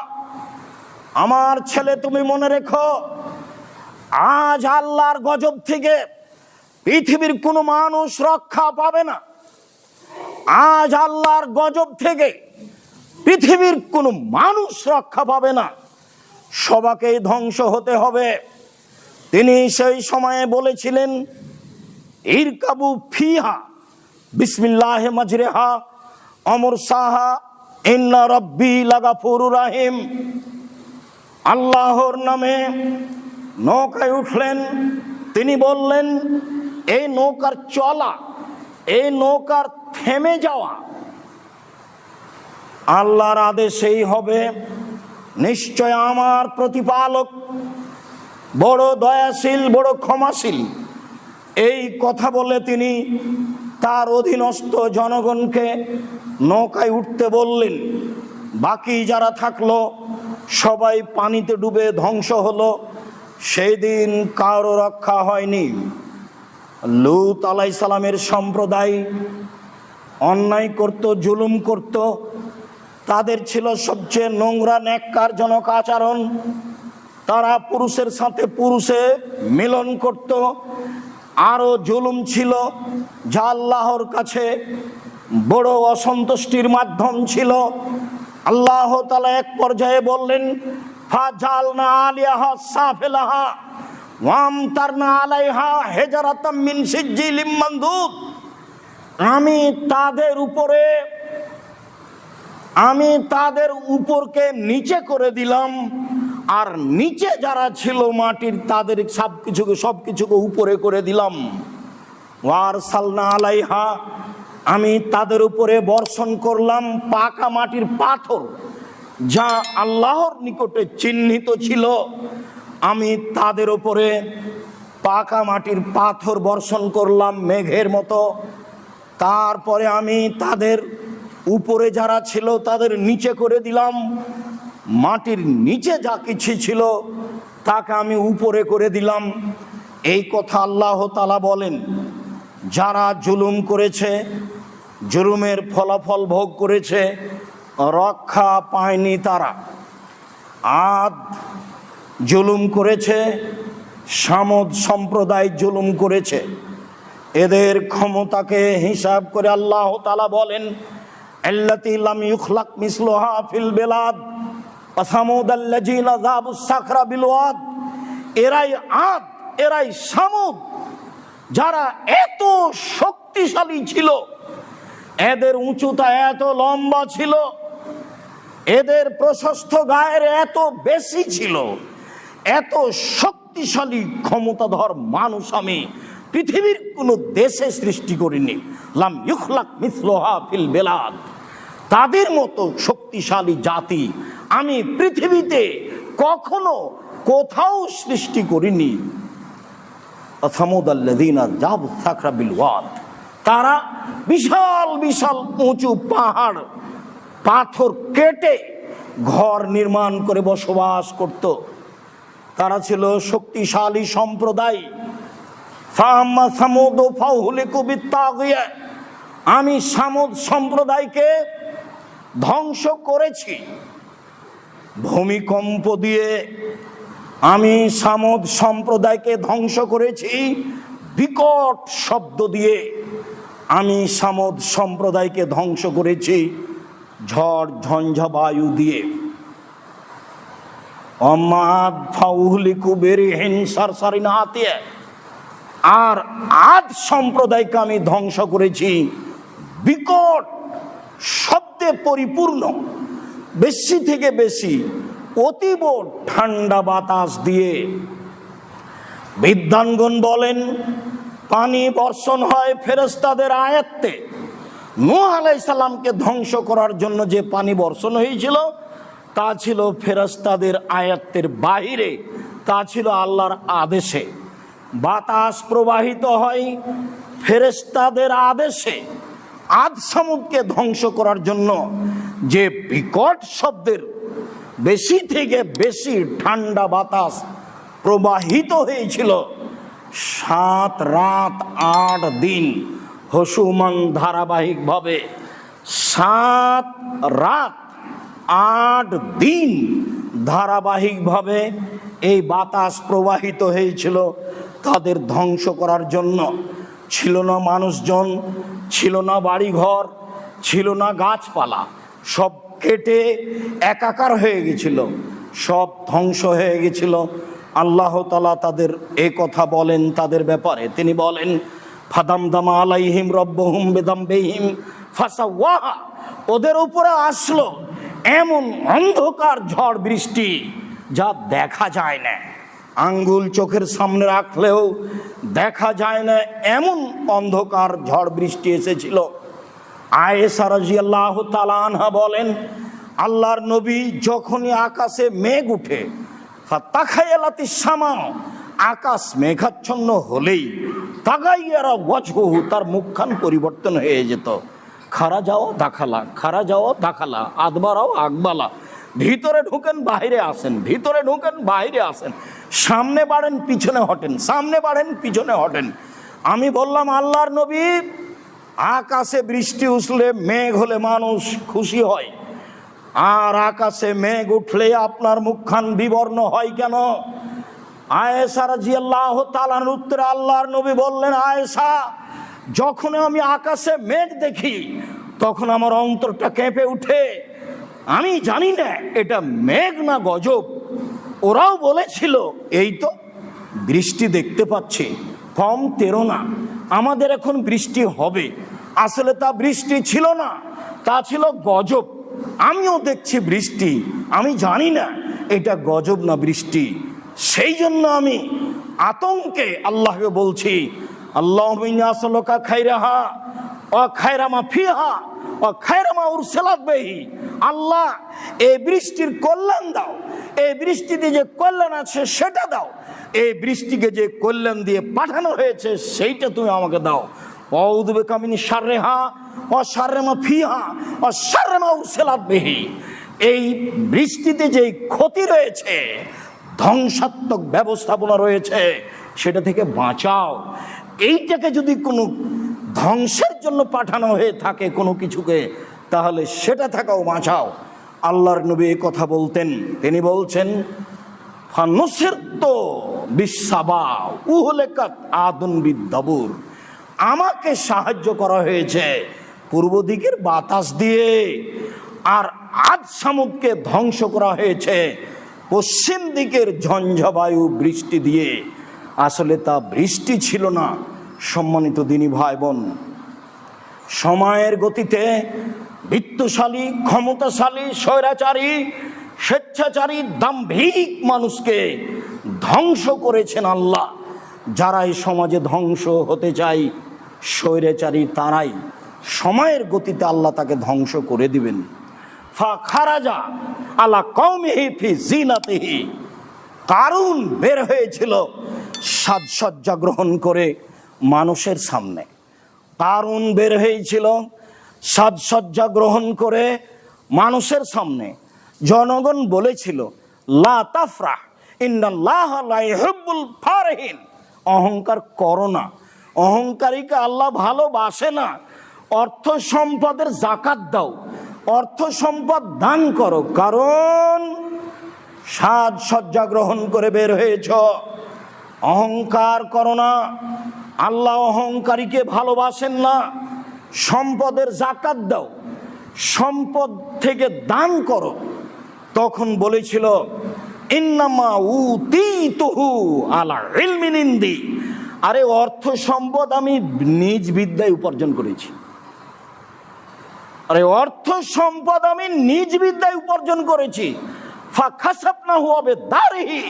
[SPEAKER 1] আমার ছেলে তুমি মনে রেখো, আজ আল্লাহর গজব থেকে পৃথিবীর কোনো মানুষ রক্ষা পাবে না। আজ আল্লাহর গজব থেকে পৃথিবীর কোনো মানুষ রক্ষা পাবে না, সবাকেই ধ্বংস হতে হবে। তিনি সেই সময়ে বলেছিলেন, ইরকাবু ফিহা বিসমিল্লাহি মাজরিহা আমরসাহা ইন্না রাব্বি লাগাফুরুর রাহিম। আল্লাহর নামে নৌকায় উঠলেন। তিনি বললেন, এই নৌকার চলা, এই নৌকার থেমে যাওয়া আল্লাহর আদেশেই হবে। নিশ্চয় আমার প্রতিপালক বড় দয়াশীল, বড় ক্ষমাশীল। এই কথা বলে তিনি তার অধীনস্থ জনগণকে নৌকায় উঠতে বললেন। বাকি যারা থাকলো সবাই পানিতে ডুবে ধ্বংস হলো। সেই দিন কারো রক্ষা হয়নি। লূত আলাইহিস সালামের সম্প্রদায় অন্যায় করত, জুলুম করত। তাদের ছিল সবচেয়ে নোংরা ন্যাক্কারজনক আচরণ। তারা পুরুষের সাথে পুরুষে মিলন করত। আরো জুলুম ছিল, যা আল্লাহর কাছে বড় অসন্তুষ্টির মাধ্যম ছিল। আল্লাহ তাআলা এক পর্যায়ে বললেন, ফাজালনা আলিয়াহা সাফিলাহা ওয়ামতারনা আলাইহা হিজরাতাম মিন সিজ্জিলিম মানদুদ, আমি তাদের উপরকে নিচে করে দিলাম, আর নিচে যারা ছিল মাটির তাদের সবকিছুকে উপরে করে দিলাম। ওয়ারসালনা আলাইহা, আমি তাদের উপরে বর্ষণ করলাম পাকা মাটির পাথর, যা আল্লাহর নিকটে চিহ্নিত ছিল। আমি তাদের উপরে পাকা মাটির পাথর বর্ষণ করলাম মেঘের মতো। তারপরে আমি তাদের উপরে যারা ছিল তাদের নিচে করে দিলাম। মাটির নিচে যা কিছু ছিল তাকে আমি উপরে করে দিলাম। এই কথা আল্লাহ তাআলা বলেন। যারা জুলুম করেছে, জুলুমের ফলাফল ভোগ করেছে, রক্ষা পায়নি তারা। আদ জুলুম করেছে, সামুদ সম্প্রদায় জুলুম করেছে। এদের ক্ষমতাকে হিসাব করে আল্লাহ তাআলা বলেন, আল্লাতী লাম ইখলাক মিসলুহা ফিল বিলাদ ওয়া সামুদাল্লাযীনা যাবুস সাখরা বিল ওয়াদ। এরাই আদ, এরাই সামুদ, যারা এত শক্তিশালী ছিল, এদের উঁচুতা এত লম্বা ছিল, এদের প্রশস্ত গায়ের এত বেশি ছিল, এত শক্তি শক্তিশালী ক্ষমতাধর মানুষ আমি পৃথিবীর কোনো দেশে সৃষ্টি করিনি। লাম ইখলাক মিসলুহা ফিল বেলাদ, তাদের মতো শক্তিশালী জাতি আমি পৃথিবীতে কখনো কোথাও সৃষ্টি করিনি। সামুদাল্লাযীনা জাবু সাখরা বিল ওয়াদ, তারা বিশাল বিশাল উঁচু পাহাড় পাথর কেটে ঘর নির্মাণ করে বসবাস করত। তারা ছিল শক্তিশালী সম্প্রদায়। ফাম্মা সামুদ ফাউহলিকু বিত্তাগিয়া, আমি সামুদ সম্প্রদায়কে ধ্বংস করেছি ভূমিকম্প দিয়ে। আমি সামুদ সম্প্রদায়কে ধ্বংস করেছি বিকট শব্দ দিয়ে। আমি সামুদ সম্প্রদায়কে ধ্বংস করেছি ঝড় ঝঞ্ঝা বায়ু দিয়ে। অমাদ ফাউহলিকু বিরিহিন সারসারিন আতিয়া, আর আদ সম্প্রদায়কে আমি ধ্বংস করেছি বিকট শব্দে পরিপূর্ণ, বেশি থেকে বেশি অতীব ঠান্ডা বাতাস দিয়ে। বিদ্বানগণ বলেন পানি বর্ষণ হয় ফেরেশতাদের আয়াত্তে। নূহ আলাইহিস সালামকে ধ্বংস করার জন্য যে পানি বর্ষণ হয়েছিল তা ছিল ফেরেশতাদের আয়াত্তের বাহিরে, তা ছিল আল্লাহর আদেশে। বাতাস প্রবাহিত হয় ফেরেশতাদের আদেশে। আদ সামুদকে ধ্বংস করার জন্য যে বিকট শব্দের বেশি থেকে বেশি ঠান্ডা বাতাস প্রবাহিত হয়েছিল, 7 রাত 8 দিন হসুমান ধারাবাহিকভাবে 7 রাত 8 দিন ধারাবাহিকভাবে এই বাতাস প্রবাহিত হয়েছিল তাদের ধ্বংস করার জন্য। ছিল না মানুষজন, ছিল না বাড়িঘর, ছিল না গাছপালা, সব কেটে একাকার হয়ে গেছিল, সব ধ্বংস হয়ে গেছিল। আল্লাহ তাআলা তাদের এ কথা বলেন তাদের ব্যাপারে, তিনি বলেন ফাদামদামা আলাইহিম রব্বুহুম বিযামবিহিম ফাসাওয়াহা, ওদের উপরে আসলো এমন অন্ধকার ঝড় বৃষ্টি যা দেখা যায় না, আঙ্গুল চোখের সামনে রাখলেও দেখা যায় না, এমন অন্ধকার ঝড় বৃষ্টি এসেছিল। আয়েশা রাদিয়াল্লাহু তাআলা আনহা বলেন আল্লাহর নবী যখনই আকাশে মেঘ উঠে, ফাতাখায়ালাতিস সামা, আকাশ মেঘাচ্ছন্ন হলেই তাগাইয়ারা ওয়াজহুহু, তার মুখখান পরিবর্তন হয়ে যেত। খারা যাও দাখালা, খারা যাও দাখালা, আদবারাও আকবালা, ভিতরে ঢুকেন বাইরে আসেন, ভিতরে ঢুকেন বাইরে আসেন, সামনে বাড়েন পিছনে হটেন, সামনে বাড়েন পিছনে হটেন। আমি বললাম আল্লাহর নবী, আকাশে বৃষ্টি উঠলে মেঘ হলে মানুষ খুশি হয়, আর আকাশে মেঘ উঠলে আপনার মুখখান বিবর্ণ হয় কেন? আয়েশা রাদিয়াল্লাহু তাআলার উত্তরে আল্লাহর নবী বললেন, আয়েশা, যখন আমি আকাশে মেঘ দেখি তখন আমার অন্তরটা কেঁপে উঠে। আমি জানি না এটা মেঘ না গজব। ওরাও বলেছিল এই তো বৃষ্টি দেখতে পাচ্ছি, কম তেরো না, আমাদের এখন বৃষ্টি হবে। আসলে তা বৃষ্টি ছিল না, তা ছিল গজব। আমিও দেখছি বৃষ্টি, আমি জানি না এটা গজব না বৃষ্টি। সেই জন্য আমি আতঙ্কে আল্লাহকে বলছি, আল্লাহুম্মা ইন্নী আসআলুকা খায়রাহা ওয়া খায়রা মা ফিহা ওয়া খায়রা মা উরসিলাত বিহি। আল্লাহ, এই বৃষ্টির কল্যাণ দাও, এই বৃষ্টিতে যে কল্যাণ আছে সেটা দাও, এই বৃষ্টিকে যে কল্যাণ দিয়ে পাঠানো হয়েছে সেইটা তুমি আমাকে দাও। আউযু বিকা মিন শাররিহা ওয়া শাররি মা ফিহা ওয়া শাররি মা উরসিলাত বিহি। এই বৃষ্টিতে যে ক্ষতি রয়েছে, ধ্বংসাত্মক ব্যবস্থাপনা রয়েছে, সেটা থেকে বাঁচাও। এইটাকে যদি কোনো ধ্বংসের জন্য পাঠানো হয়ে থাকে কোনো কিছুকে, তাহলে সেটা থাকাও বাঁচাও। আল্লাহর নবী এই কথা বলতেন। তিনি বলছেন ফানুসিরতু বিসাবা উহলিকাত আদুন বিদাবুর, আমাকে সাহায্য করা হয়েছে পূর্ব দিকের বাতাস দিয়ে, আর আদ সামুদকে ধ্বংস করা হয়েছে পশ্চিম দিকের ঝঞ্ঝাবায়ু বৃষ্টি দিয়ে। আসলে তা বৃষ্টি ছিল না। সম্মানিত দিনী ভাই বোন, সময়ের গতিতে বিত্তশালী, ক্ষমতাশালী, স্বৈরাচারী, স্বেচ্ছাচারী, দাম্ভিক মানুষকে ধ্বংস করেছেন আল্লাহ। যারা এই সমাজে ধ্বংস হতে চায়, স্বৈরাচারী তারাই, সময়ের গতিতে আল্লাহ তাকে ধ্বংস করে দিবেন। ফা খারাজা আলা কওমিহি ফি জিনাতিহি, কারুন বের হয়েছিল সাজসজ্জা গ্রহণ করে মানুষের সামনে। কারুন বের হয়েছিল সাজসজ্জা গ্রহণ করে মানুষের সামনে। জনগণ বলেছিল লা তাফরাহ ইন্নাল্লাহা লা ইউহিব্বুল ফারিহিন, অহংকার করো না, অহংকারীকে আল্লাহ ভালোবাসে না। অর্থ সম্পদের যাকাত দাও, অর্থ সম্পদ দান করো, কারণ সাজসজ্জা গ্রহণ করে বের হয়েছ। অহংকার করো না, আল্লাহ অহংকারীকে ভালোবাসেন না। সম্পদের যাকাত দাও, সম্পদ থেকে দান করো। তখন বলেছিল ইন্নামা উতীতুহু আলা ইলমিন ইনদি, আরে অর্থ সম্পদ আমি নিজ বিদ্যায় উপার্জন করেছি। আরে অর্থ সম্পদ আমি নিজ বিদ্যায় উপার্জন করেছি। ফাখাসাফনাহু বিদারিহি,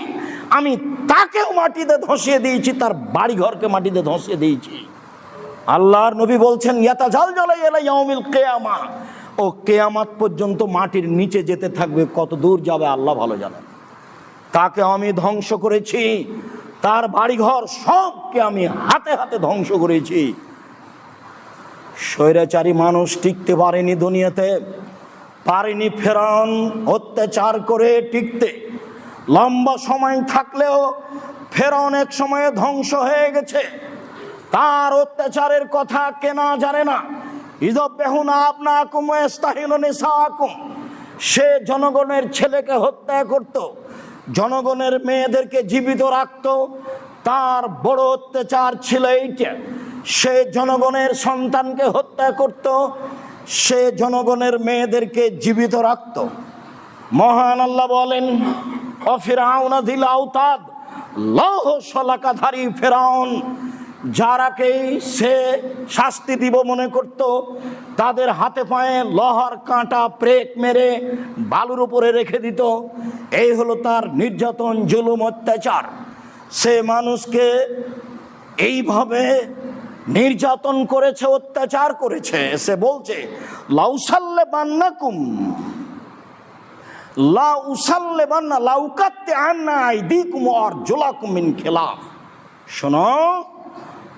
[SPEAKER 1] আমি তাকেও মাটিতে ধসিয়ে দিয়েছি, তার বাড়ি ঘরকে মাটিতে ধসিয়ে দিয়েছি। আল্লাহর নবী বলছেন ইয়াতাজালজালু ইলা ইয়াউমিল কিয়ামা, ও কিয়ামত পর্যন্ত মাটির নিচে যেতে থাকবে, কত দূর যাবে আল্লাহ ভালো জানেন। তাকে আমি ধ্বংস করেছি, তার বাড়িঘর সবকে আমি হাতে হাতে ধ্বংস করেছি। স্বৈরাচারী মানুষ টিকতে পারেনি দুনিয়াতে, পারেনি ফেরাউন অত্যাচার করে টিকতে। লম্বা সময় থাকলেও ফেরাউন এক সময়ে ধ্বংস হয়ে গেছে। তার অত্যাচারের কথা কেনা জানে না। ইযবেহুনা আবনাকুম ওয়া ইস্তাহিয়ুনা নিসাআকুম, সে জনগণের ছেলেকে হত্যা করত, জনগণের মেয়েদেরকে জীবিত রাখত। তার বড় অত্যাচার ছিল এইটা, সে জনগণের সন্তানকে হত্যা করত, সে জনগণের মেয়েদেরকে জীবিত রাখত। মহান আল্লাহ বলেন অফিরাউনা যিল আওতাদ, লৌহ শলাকাধারী ফেরাউন, যারাকেই সে শাস্তি দিব মনে করত, তাদের হাতে পায়ে লোহার কাঁটা প্রেক মেরে বালুর উপরে রেখে দিত। এই হলো তার নির্যাতন, জুলুম, অত্যাচার। সে মানুষকে এইভাবে নির্যাতন করেছে, অত্যাচার করেছে। সে বলছে লাউসাল্লেবান্নাকুম লাউসাল্লেবান্না লাউকাত্তে আন্না আইদিকুম ওয়া আরজুলাকুম মিন খিলাফ, শোনো,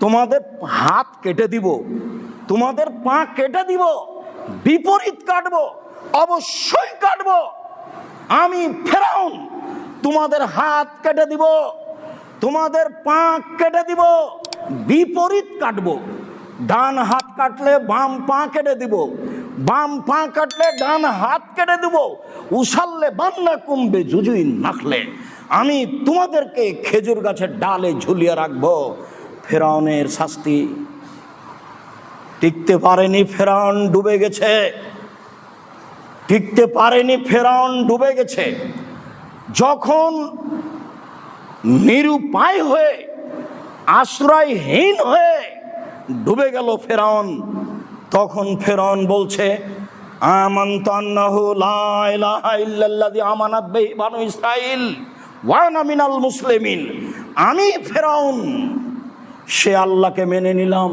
[SPEAKER 1] তোমাদের হাত কেটে দিব, তোমাদের পা কেটে দিব, বিপরীত কাটবো, অবশ্যই কাটবো। আমি ফেরাউন তোমাদের হাত কেটে দিব, তোমাদের পা কেটে দিব, বিপরীত কাটবো। ডান হাত কাটলে বাম পা কেটে দিব, বাম পা কাটলে ডান হাত কেটে দিব। উসাল্লে বান্না কুম্বে জুজুইন নাখলে, আমি তোমাদেরকে খেজুর গাছের ডালে ঝুলিয়ে রাখবো। ফেরাউনের শাস্তি টিকতে পারেনি, ফেরাউন ডুবে গেছে, টিকতে পারেনি, ফেরাউন ডুবে গেছে। যখন নিরুপায় হয়ে, আশ্রয়হীন হয়ে ডুবে গেল ফেরাউন, তখন ফেরাউন বলছে আমানতু আন্নাহু লা ইলাহা ইল্লাল্লাযী আমানাত বিহি বানু ইসরাঈল ওয়া আনা মিনাল মুসলিমিন, আমি ফেরাউন সে আল্লাহকে মেনে নিলাম,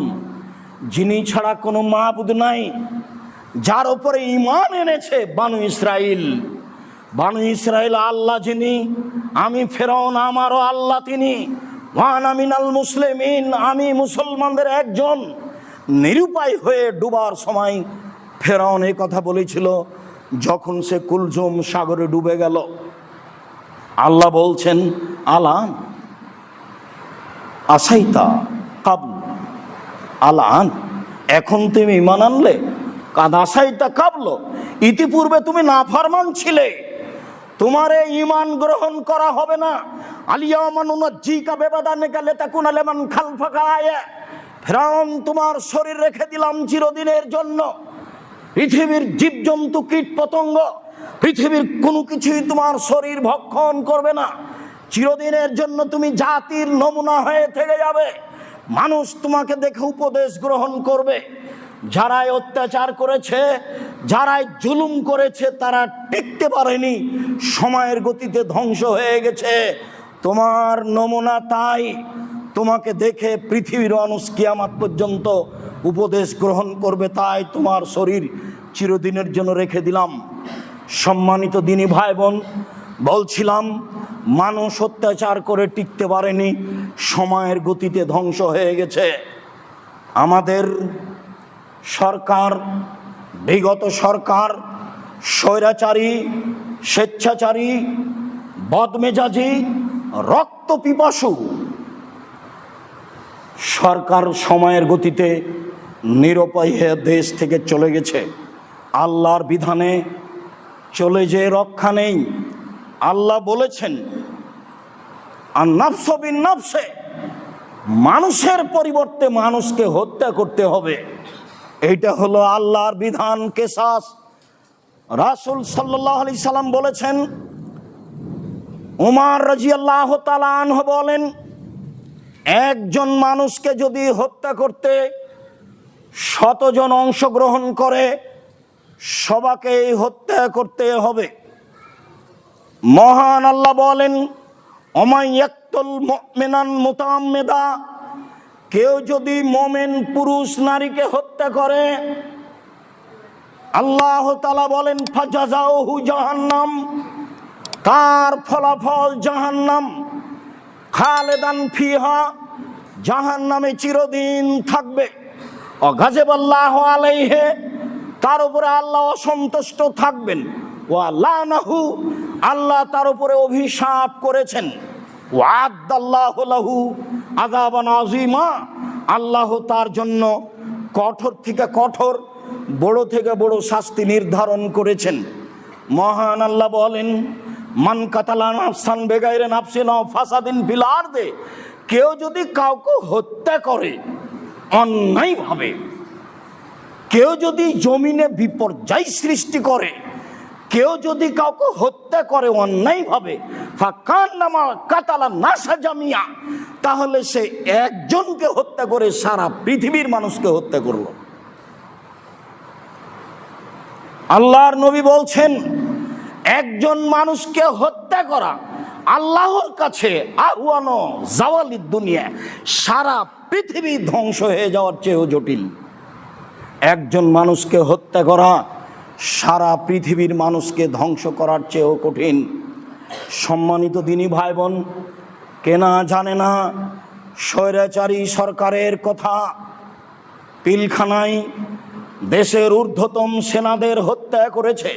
[SPEAKER 1] যিনি ছাড়া কোনো মাবুদ নাই, যার উপরে ঈমান এনেছে বানু ইসরাঈল। বানু ইসরাঈল আল্লাহ যিনি, আমি ফেরাউন আমারও আল্লাহ তিনি। ওয়া আনা মিনাল মুসলিমিন, আমি মুসলমানদের একজন। নিরুপায় হয়ে ডুবার সময় ফেরাউন এই কথা বলেছিল যখন সে কুলজুম সাগরে ডুবে গেল। আল্লাহ বলছেন আলান আসাইতা কাবল, আলান এখন তুমি ঈমান আনলে, কাদ আসাইতা কাবল, ইতিপূর্বে তুমি নাফরমান ছিলে, তোমার এই ঈমান গ্রহণ করা হবে না। আলিয়াওমা নুনাজ্জিকা বিবাদানিকা লিতাকুনা লিমান খালফাকা আয়া, ফেরাউন তোমার শরীর রেখে দিলাম চিরদিনের জন্য। পৃথিবীর জীবজন্তু, কীট পতঙ্গ, পৃথিবীর কোনো কিছুই তোমার শরীর ভক্ষণ করবে না। চিরদিনের জন্য তুমি জাতির নমুনা হয়ে থেকে যাবে। মানুষ তোমাকে দেখে উপদেশ গ্রহণ করবে। যারাই অত্যাচার করেছে, যারাই জুলুম করেছে, তারা টিকতে পারেনি, সময়ের গতিতে ধ্বংস হয়ে গেছে। তোমার নমুনা তাই, তোমাকে দেখে পৃথিবীর মানুষ কিয়ামত পর্যন্ত উপদেশ গ্রহণ করবে, তাই তোমার শরীর চিরদিনের জন্য রেখে দিলাম। সম্মানিত দিনী ভাই বোন, বলছিলাম মানুষ অত্যাচার করে টিকতে পারেনি, সময়ের গতিতে ধ্বংস হয়ে গেছে। আমাদের সরকার, বিগত সরকার স্বৈরাচারী, স্বেচ্ছাচারী, বদমেজাজি, রক্ত পিপাসু সরকার সময়ের গতিতে নিরুপায় হয়ে দেশ থেকে চলে গেছে। আল্লাহর বিধানে চলে যে রক্ষা নেই। আল্লাহ বলেছেন আর নাফস বিন নাফসে, মানুষের পরিবর্তে মানুষকে হত্যা করতে হবে। এইটা হলো আল্লাহর বিধান, কেসাস। রাসূল সাল্লাল্লাহু আলাইহি সাল্লাম বলেছেন, উমর রাদিয়াল্লাহু তাআলা আনহু বলেন, একজন মানুষকে যদি হত্যা করতে 100 জন অংশগ্রহণ করে, সবাকেই হত্যা করতে হবে। মহান আল্লাহ বলেন, ওমান ইয়াকতুল মুমিনান মুতাআম্মিদা, কেউ যদি মোমেন পুরুষ নারীকে হত্যা করে, আল্লাহ তাআলা বলেন ফাজাজাউহু জাহান্নাম, তার ফলাফল জাহান্নাম, খালেদান ফিহা, জাহান্নামে চিরদিন থাকবে। ও গাযিবাল্লাহু আলাইহি, তার উপরে আল্লাহ অসন্তুষ্ট থাকবেন। ওয়া লানাহু, আল্লাহ তার উপরে অভিশাপ করেছেন। ওয়া'আদাল্লাহু লাহু আযাবান আযীমা, আল্লাহ তার জন্য কঠোর থেকে কঠোর, বড় থেকে বড় শাস্তি নির্ধারণ করেছেন। মহান আল্লাহ বলেন, মান কাতালা নাফসান বেগাইরে নাফসিন আও ফাসাদিন ফিল আরদে, কেউ যদি কাউকে হত্যা করে অন্যায়ভাবে, কেউ যদি জমিনে বিপর্যয় সৃষ্টি করে, কেউ যদি কাউকে হত্যা করে অন্যায়ভাবে, ফাকান্নামা কাতালা নাসা জামিয়া, তাহলে সে একজনকে হত্যা করে সারা পৃথিবীর মানুষকে হত্যা করল। আল্লাহর নবী বলছেন, একজন মানুষকে হত্যা করা আল্লাহর কাছে আহওয়ানো জাওয়ালিদ দুনিয়া, সারা পৃথিবী ধ্বংস হয়ে যাওয়ার চেয়েও জটিল। একজন মানুষকে হত্যা করা সারা পৃথিবীর মানুষকে ধ্বংস করার চেয়েও কঠিন। সম্মানিত দিনী ভাই বোন, কেনা জানে না স্বৈরাচারী সরকারের কথা, পিলখানায় দেশের ঊর্ধ্বতম সেনাদের হত্যা করেছে।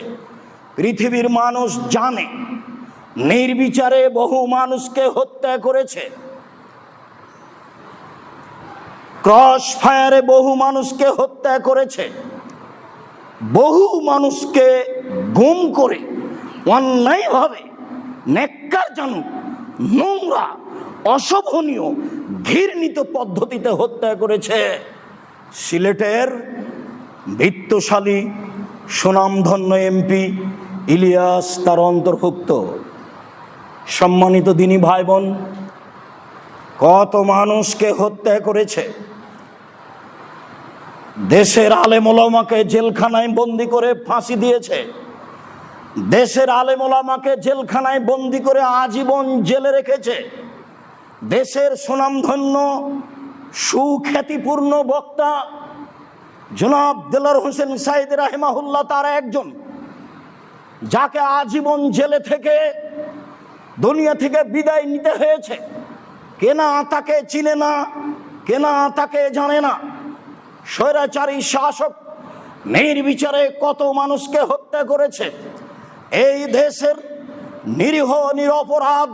[SPEAKER 1] পৃথিবীর মানুষ জানে, নির্বিচারে বহু মানুষকে হত্যা করেছে। ক্রস ফায়ারে বহু মানুষকে হত্যা করেছে। বহু মানুষকে গুম করে অন্যায়ভাবে নেক্কারজনক, নোংরা, অশোভনীয়, ঘৃণিত পদ্ধতিতে হত্যা করেছে। সিলেটের বিত্তশালী সুনামধন্য এমপি ইলিয়াস তার অন্তর্ভুক্ত। সম্মানিত দিনী ভাই বোন, কত মানুষকে হত্যা করেছে। দেশের আলেম ওলামাকে জেলখানায় বন্দি করে ফাঁসি দিয়েছে। দেশের আলেম ওলামাকে জেলখানায় বন্দি করে আজীবন জেলে রেখেছে। দেশের সুনামধন্য সুখ্যাতিপূর্ণ বক্তা জনাব দেলোয়ার হোসেন সাঈদ রাহিমাহুল্লাহ তার একজন, যাকে আজীবন জেলে থেকে দুনিয়া থেকে বিদায় নিতে হয়েছে। কেনা তাকে চিনে না, কেনা তাকে জানে না। স্বৈরাচারী শাসক নির্বিচারে কত মানুষকে হত্যা করেছে। এই দেশের নিরীহ নিরপরাধ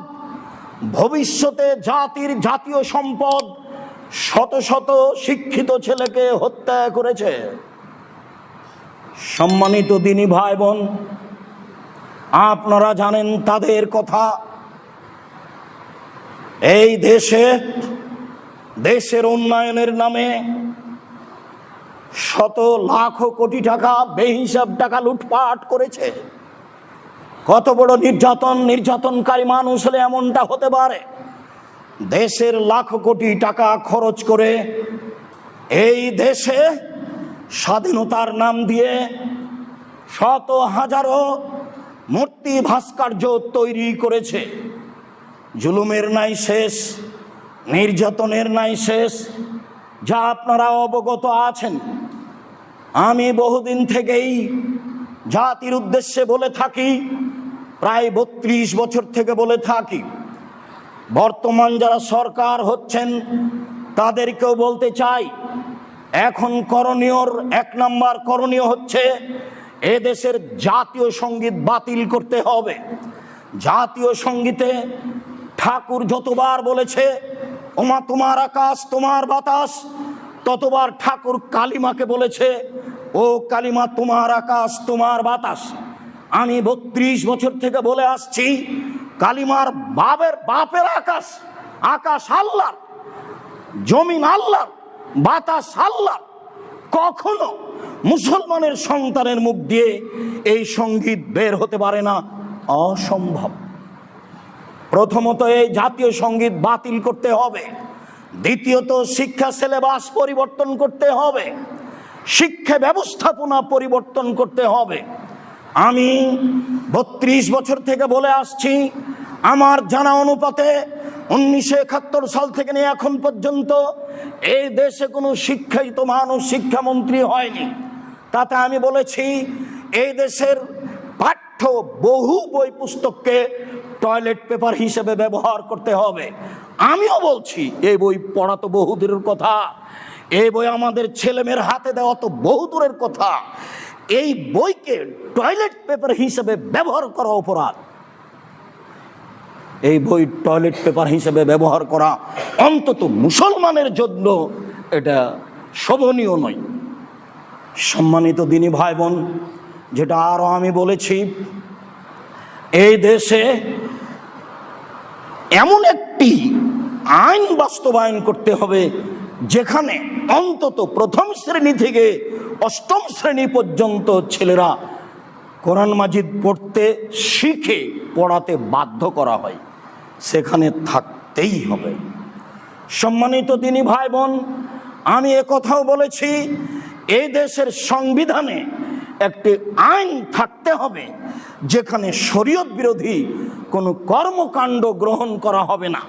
[SPEAKER 1] ভবিষ্যতে জাতির জাতীয় সম্পদ শত শত শিক্ষিত ছেলেকে হত্যা করেছে। সম্মানিত দিনী ভাই বোন, আপনারা জানেন তাদের কথা। এই দেশের উন্নয়নের নামে শত লাখ কোটি টাকা বেহিসাব টাকা লুটপাট করেছে। কত বড় নির্যাতনকারী মানুষ হলে এমনটা হতে পারে? দেশের লাখ কোটি টাকা খরচ করে এই দেশে স্বাধীনতার নাম দিয়ে শত হাজারো মূর্তি ভাস্কর্য তৈরি করেছে। জুলুমের নাই শেষ, নির্যাতনের নাই শেষ, যা আপনারা অবগত আছেন। আমি বহুদিন থেকেই জাতির উদ্দেশ্যে বলে থাকি, প্রায় 32 বছর থেকে বলে থাকি। বর্তমান যারা সরকার হচ্ছেন তাদেরকেও বলতে চাই, এখন করণীয়র 1 নম্বর করণীয় হচ্ছে এদেশের জাতীয় সঙ্গীত বাতিল করতে হবে। জাতীয় সঙ্গীতে ঠাকুর যতবার বলেছে ওমা তোমার আকাশ তোমার বাতাস, ততবার ঠাকুর কালিমাকে বলেছে ও কালিমা তোমার আকাশ তোমার বাতাস। আমি 32 বছর থেকে বলে আসছি, কালিমার বাপের আকাশ, আকাশ আল্লাহর, জমিন আল্লাহর, বাতাস আল্লাহর। কখনো মুসলমানের সন্তানের মুখ দিয়ে এই সঙ্গীত বের হতে পারে না, অসম্ভব। প্রথমত এই জাতীয় সঙ্গীত বাতিল করতে হবে। দ্বিতীয়ত শিক্ষা সিলেবাস পরিবর্তন করতে হবে, শিক্ষা ব্যবস্থাপনা পরিবর্তন করতে হবে। আমি 32 বছর থেকে বলে আসছি, আমার জানা অনুপাতে 1971 সাল থেকে নিয়ে এখন পর্যন্ত এই দেশে কোনো শিক্ষিত মানুষ শিক্ষামন্ত্রী হয়নি। তাতে আমি বলেছি এই দেশের পাঠ্য বহু বই পুস্তককে টয়লেট পেপার হিসেবে ব্যবহার করতে হবে। আমিও বলছি এই বই পড়া তো বহু দূরের কথা, এই বই আমাদের ছেলেমেয়ের হাতে দেওয়া তো বহু দূরের কথা। এই বইকে টয়লেট পেপার হিসেবে ব্যবহার করা অপরাধ। এই বই টয়লেট পেপার হিসেবে ব্যবহার করা অন্তত মুসলমানের জন্য এটা শোভনীয় নয়। সম্মানিত দিনী ভাই বোন, যেটা আরও আমি বলেছি, এই দেশে এমন একটি আইন বাস্তবায়ন করতে হবে যেখানে অন্তত 1ম শ্রেণী থেকে 8ম শ্রেণী পর্যন্ত ছেলেরা কোরআন মাজিদ পড়তে শিখে পড়াতে বাধ্য করা হয়, সেখানে থাকতেই হবে। সম্মানিত দিনী ভাই বোন, আমি একথাও বলেছি এই দেশের সংবিধানে একটি আইন থাকতে হবে যেখানে শরীয়ত বিরোধী কোনো কর্মকাণ্ড গ্রহণ করা হবে না।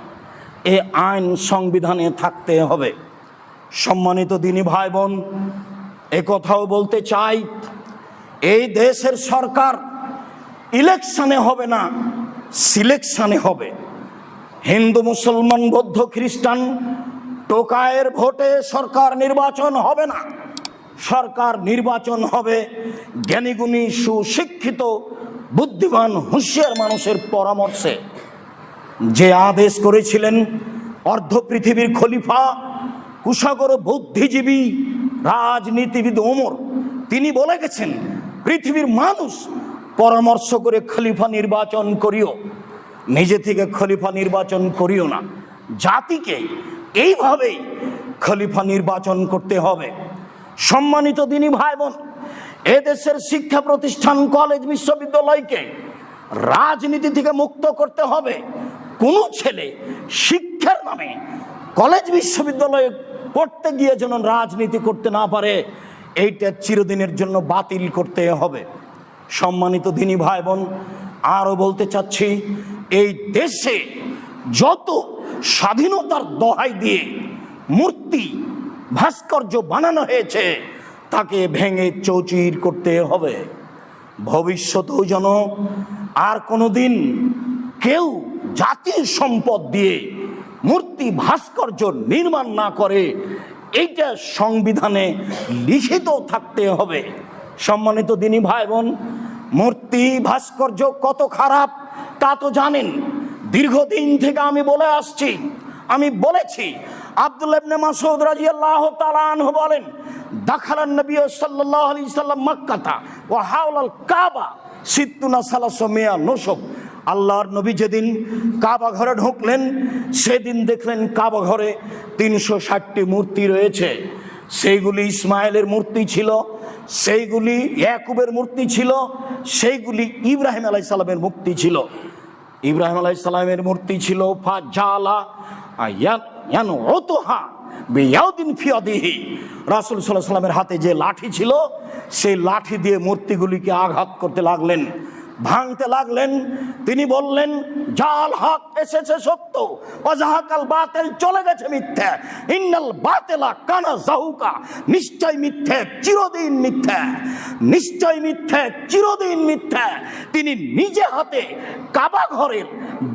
[SPEAKER 1] এই আইন সংবিধানে থাকতে হবে। সম্মানিত দিনী ভাই বোন, একথাও বলতে চাই, এই দেশের সরকার ইলেকশনে হবে না, সিলেকশনে হবে। হিন্দু মুসলমান বৌদ্ধ খ্রিস্টান টোকায়ের ভোটে সরকার নির্বাচন হবে না। সরকার নির্বাচন হবে জ্ঞানীগুণী সুশিক্ষিত বুদ্ধিমান হুঁশিয়ার মানুষের পরামর্শে। যে আদেশ করেছিলেন অর্ধ পৃথিবীর খলিফা কুশাগর বুদ্ধিজীবী রাজনীতিবিদ ওমর, তিনি বলে গেছেন পৃথিবীর মানুষ পরামর্শ করে খলিফা নির্বাচন করিও, নিজে থেকে খলিফা নির্বাচন করিও না। জাতিকে এইভাবেই খলিফা নির্বাচন করতে হবে। সম্মানিত দিনী ভাই বোন, এদেশের শিক্ষা প্রতিষ্ঠান কলেজ বিশ্ববিদ্যালয়কে রাজনীতি থেকে মুক্ত করতে হবে। কোনো ছেলে শিক্ষার নামে কলেজ বিশ্ববিদ্যালয়ে পড়তে গিয়ে যেন রাজনীতি করতে না পারে, এইটা চিরদিনের জন্য বাতিল করতে হবে। সম্মানিত দিনী ভাই বোন, আরও বলতে চাচ্ছি, এই দেশে যত স্বাধীনতার দোহাই দিয়ে মূর্তি ভাস্কর্য বানানো হয়েছে তাকে ভেঙে চৌচির করতে হবে। ভবিষ্যতেও যেন আর কোনোদিন কেউ জাতির সম্পদ দিয়ে মূর্তি ভাস্কর্য নির্মাণ না করে, এইটা সংবিধানে লিখিত থাকতে হবে। সম্মানিত দিনী ভাই বোন, মূর্তি ভাস্কর্য কত খারাপ তা তো জানেন। দীর্ঘদিন থেকে আমি বলে আসছি, আমি বলেছি, আব্দুল্লাহ ইবনে মাসউদ রাদিয়াল্লাহু তাআলা আনহু বলেন, দাখালান নবী সাল্লাল্লাহু আলাইহি সাল্লাম মক্কাতা ওয়া হাওলাল কাবা সিত্তুনা সালাসমিয়া নসব। আল্লাহর নবী যেদিন কাবা ঘরে ঢুকলেন সেদিন দেখলেন কাবা ঘরে 360টি মূর্তি রয়েছে। সেইগুলি ইসমাইলের মূর্তি ছিল, সেইগুলি ইয়াকুবের মূর্তি ছিল, সেইগুলি ইব্রাহিম আলাইহিস সালামের মূর্তি ছিল। ইব্রাহিম আলাইহিস সালামের মূর্তি ছিল ফাজালা ইয়ানউতুহা বিয়াউদিন ফিয়াদিহি। রাসূল সাল্লাল্লাহু আলাইহি সাল্লামের হাতে যে লাঠি ছিল সেই লাঠি দিয়ে মূর্তিগুলিকে আঘাত করতে লাগলেন। ভাঙতে লাগলেন। তিনি বললেন, জাল হক এসেছে সত্য, ওয়াজাহাকাল বাতিল চলে গেছে মিথ্যা, ইন্নাল বাতিলা কানা যাহুকা, নিশ্চয় মিথ্যা চিরদিন মিথ্যা, নিশ্চয় মিথ্যা চিরদিন মিথ্যা। তিনি নিজে হাতে কাবা ঘরের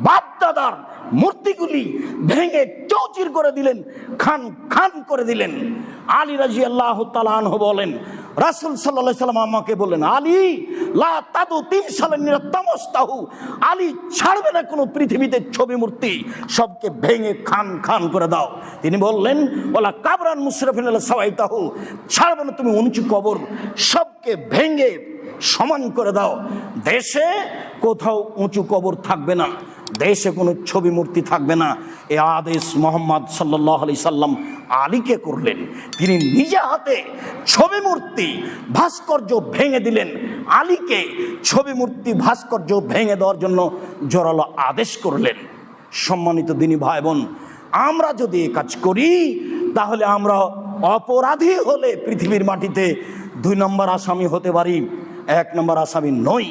[SPEAKER 1] বাপদাদার মূর্তিগুলি ভেঙে চৌচির করে দিলেন, খান খান করে দিলেন। আলী রাদিয়াল্লাহু তাআলা আনহু বলেন, রাসূল সাল্লাল্লাহু আলাইহি সাল্লাম আমাকে বললেন, আলী লা তাদু তিমসালান তামাস্তাহু, আলী ছাড়বে না কোনো পৃথিবীতে ছবি মূর্তি, সবকে ভেঙে খান খান করে দাও। তিনি বললেন, ওয়ালা কাবরান মুশরাফিন আলা সাওয়াইতাহু, ছাড়বে না তুমি উঁচু কবর, সবকে ভেঙে সমান করে দাও। দেশে কোথাও উঁচু কবর থাকবে না, দেশে কোনো ছবি মূর্তি থাকবে না। এ আদেশ মুহাম্মদ সাল্লাল্লাহু আলাইহি সাল্লাম আলীকে করলেন। তিনি নিজে হাতে ছবি মূর্তি ভাস্কর্য ভেঙে দিলেন। আলীকে ছবি মূর্তি ভাস্কর্য ভেঙে দেওয়ার জন্য জোরালো আদেশ করলেন। সম্মানিত দিনী ভাই বোন, আমরা যদি এ কাজ করি তাহলে আমরা অপরাধী হলে পৃথিবীর মাটিতে 2 নম্বর আসামি হতে পারি। 1 নম্বর আসামি নই।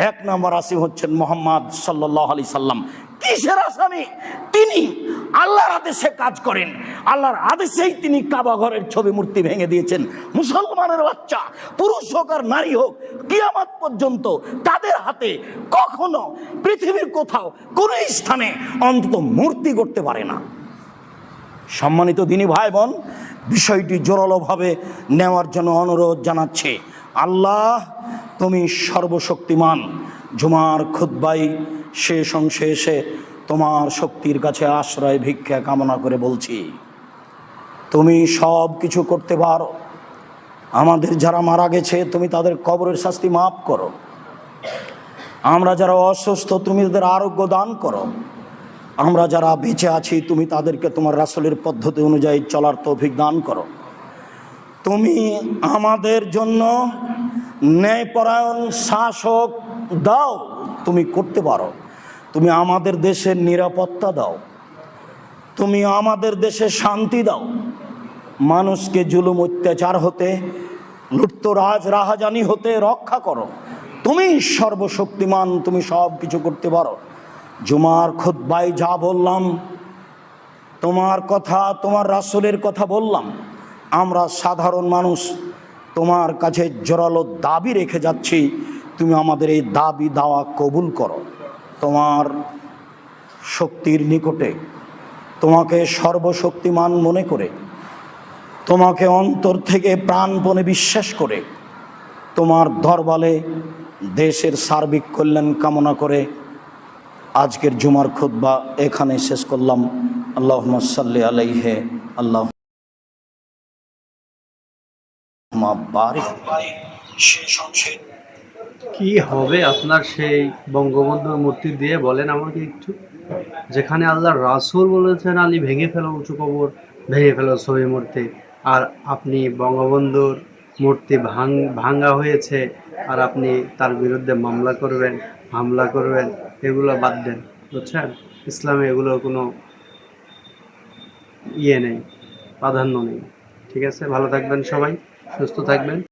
[SPEAKER 1] 1 নম্বর আসামি হচ্ছেন মুহাম্মদ সাল্লাল্লাহু আলাইহি সাল্লাম। কিসের আসামি? তিনি আল্লাহর আদেশে কাজ করেন, আল্লাহর আদেশেই তিনি কাবা ঘরের ছবি মূর্তি ভেঙে দিয়েছেন। মুসলমানের বাচ্চা, পুরুষ হোক আর নারী হোক, কিয়ামত পর্যন্ত তাদের হাতে কখনো পৃথিবীর কোথাও কোনো স্থানে অন্তত মূর্তি করতে পারে না। সম্মানিত দিনী ভাই বোন, বিষয়টি জোরালোভাবে নেওয়ার জন্য অনুরোধ জানাচ্ছে। আল্লাহ তুমি সর্বশক্তিমান। জুমার খুতবায় শেষ অংশে এসে তোমার শক্তির কাছে আশ্রয় ভিক্ষা কামনা করে বলছি, তুমি সব কিছু করতে পারো। আমাদের যারা মারা গেছে তুমি তাদের কবরের শাস্তি মাফ করো। আমরা যারা অসুস্থ তুমি তাদের আরোগ্য দান করো। আমরা যারা বেঁচে আছি তুমি তাদেরকে তোমার রাসূলের পদ্ধতি অনুযায়ী চলার তৌফিক দান করো। তুমি আমাদের জন্য ন্যায়পরায়ণ শাসক দাও, তুমি করতে পারো। তুমি আমাদের দেশের নিরাপত্তা দাও, তুমি আমাদের দেশে শান্তি দাও। মানুষকে জুলুম অত্যাচার হতে, লুপ্তরাজ রাহাজানি হতে রক্ষা করো। তুমি সর্বশক্তিমান, তুমি সব কিছু করতে পারো। জুমার খুতবায় যা বললাম, তোমার কথা, তোমার রাসূলের কথা বললাম। আমরা সাধারণ মানুষ তোমার কাছে জোরালো দাবি রেখে যাচ্ছি, তুমি আমাদের এই দাবি দাওয়া কবুল করো। তোমার শক্তির নিকটে, তোমাকে সর্বশক্তিমান মনে করে, তোমাকে অন্তর থেকে প্রাণপণে বিশ্বাস করে, তোমার দরবারে দেশের সার্বিক কল্যাণ কামনা করে আজকের জুমার খুতবা এখানে শেষ করলাম। আল্লাহুম্মা সাল্লি আলাইহি আল্লাহুম্মা বারিক।
[SPEAKER 2] কি হবে আপনার সেই বঙ্গবন্ধুর মূর্তি দিয়ে বলেন আমাকে একটু। যেখানে আল্লাহর রাসূল বলেছেন আলী ভেঙে ফেলো উঁচু কবর, ভেঙে ফেলো ছবি মূর্তি, আর আপনি বঙ্গবন্ধুর মূর্তি ভাঙ্গা হয়েছে আর আপনি তার বিরুদ্ধে মামলা করবেন, হামলা করবেন। এগুলো বাদ দেন, বুঝছেন? ইসলামে এগুলো কোনো নেই, প্রাধান্য নেই। ঠিক আছে, ভালো থাকবেন সবাই, সুস্থ থাকবেন।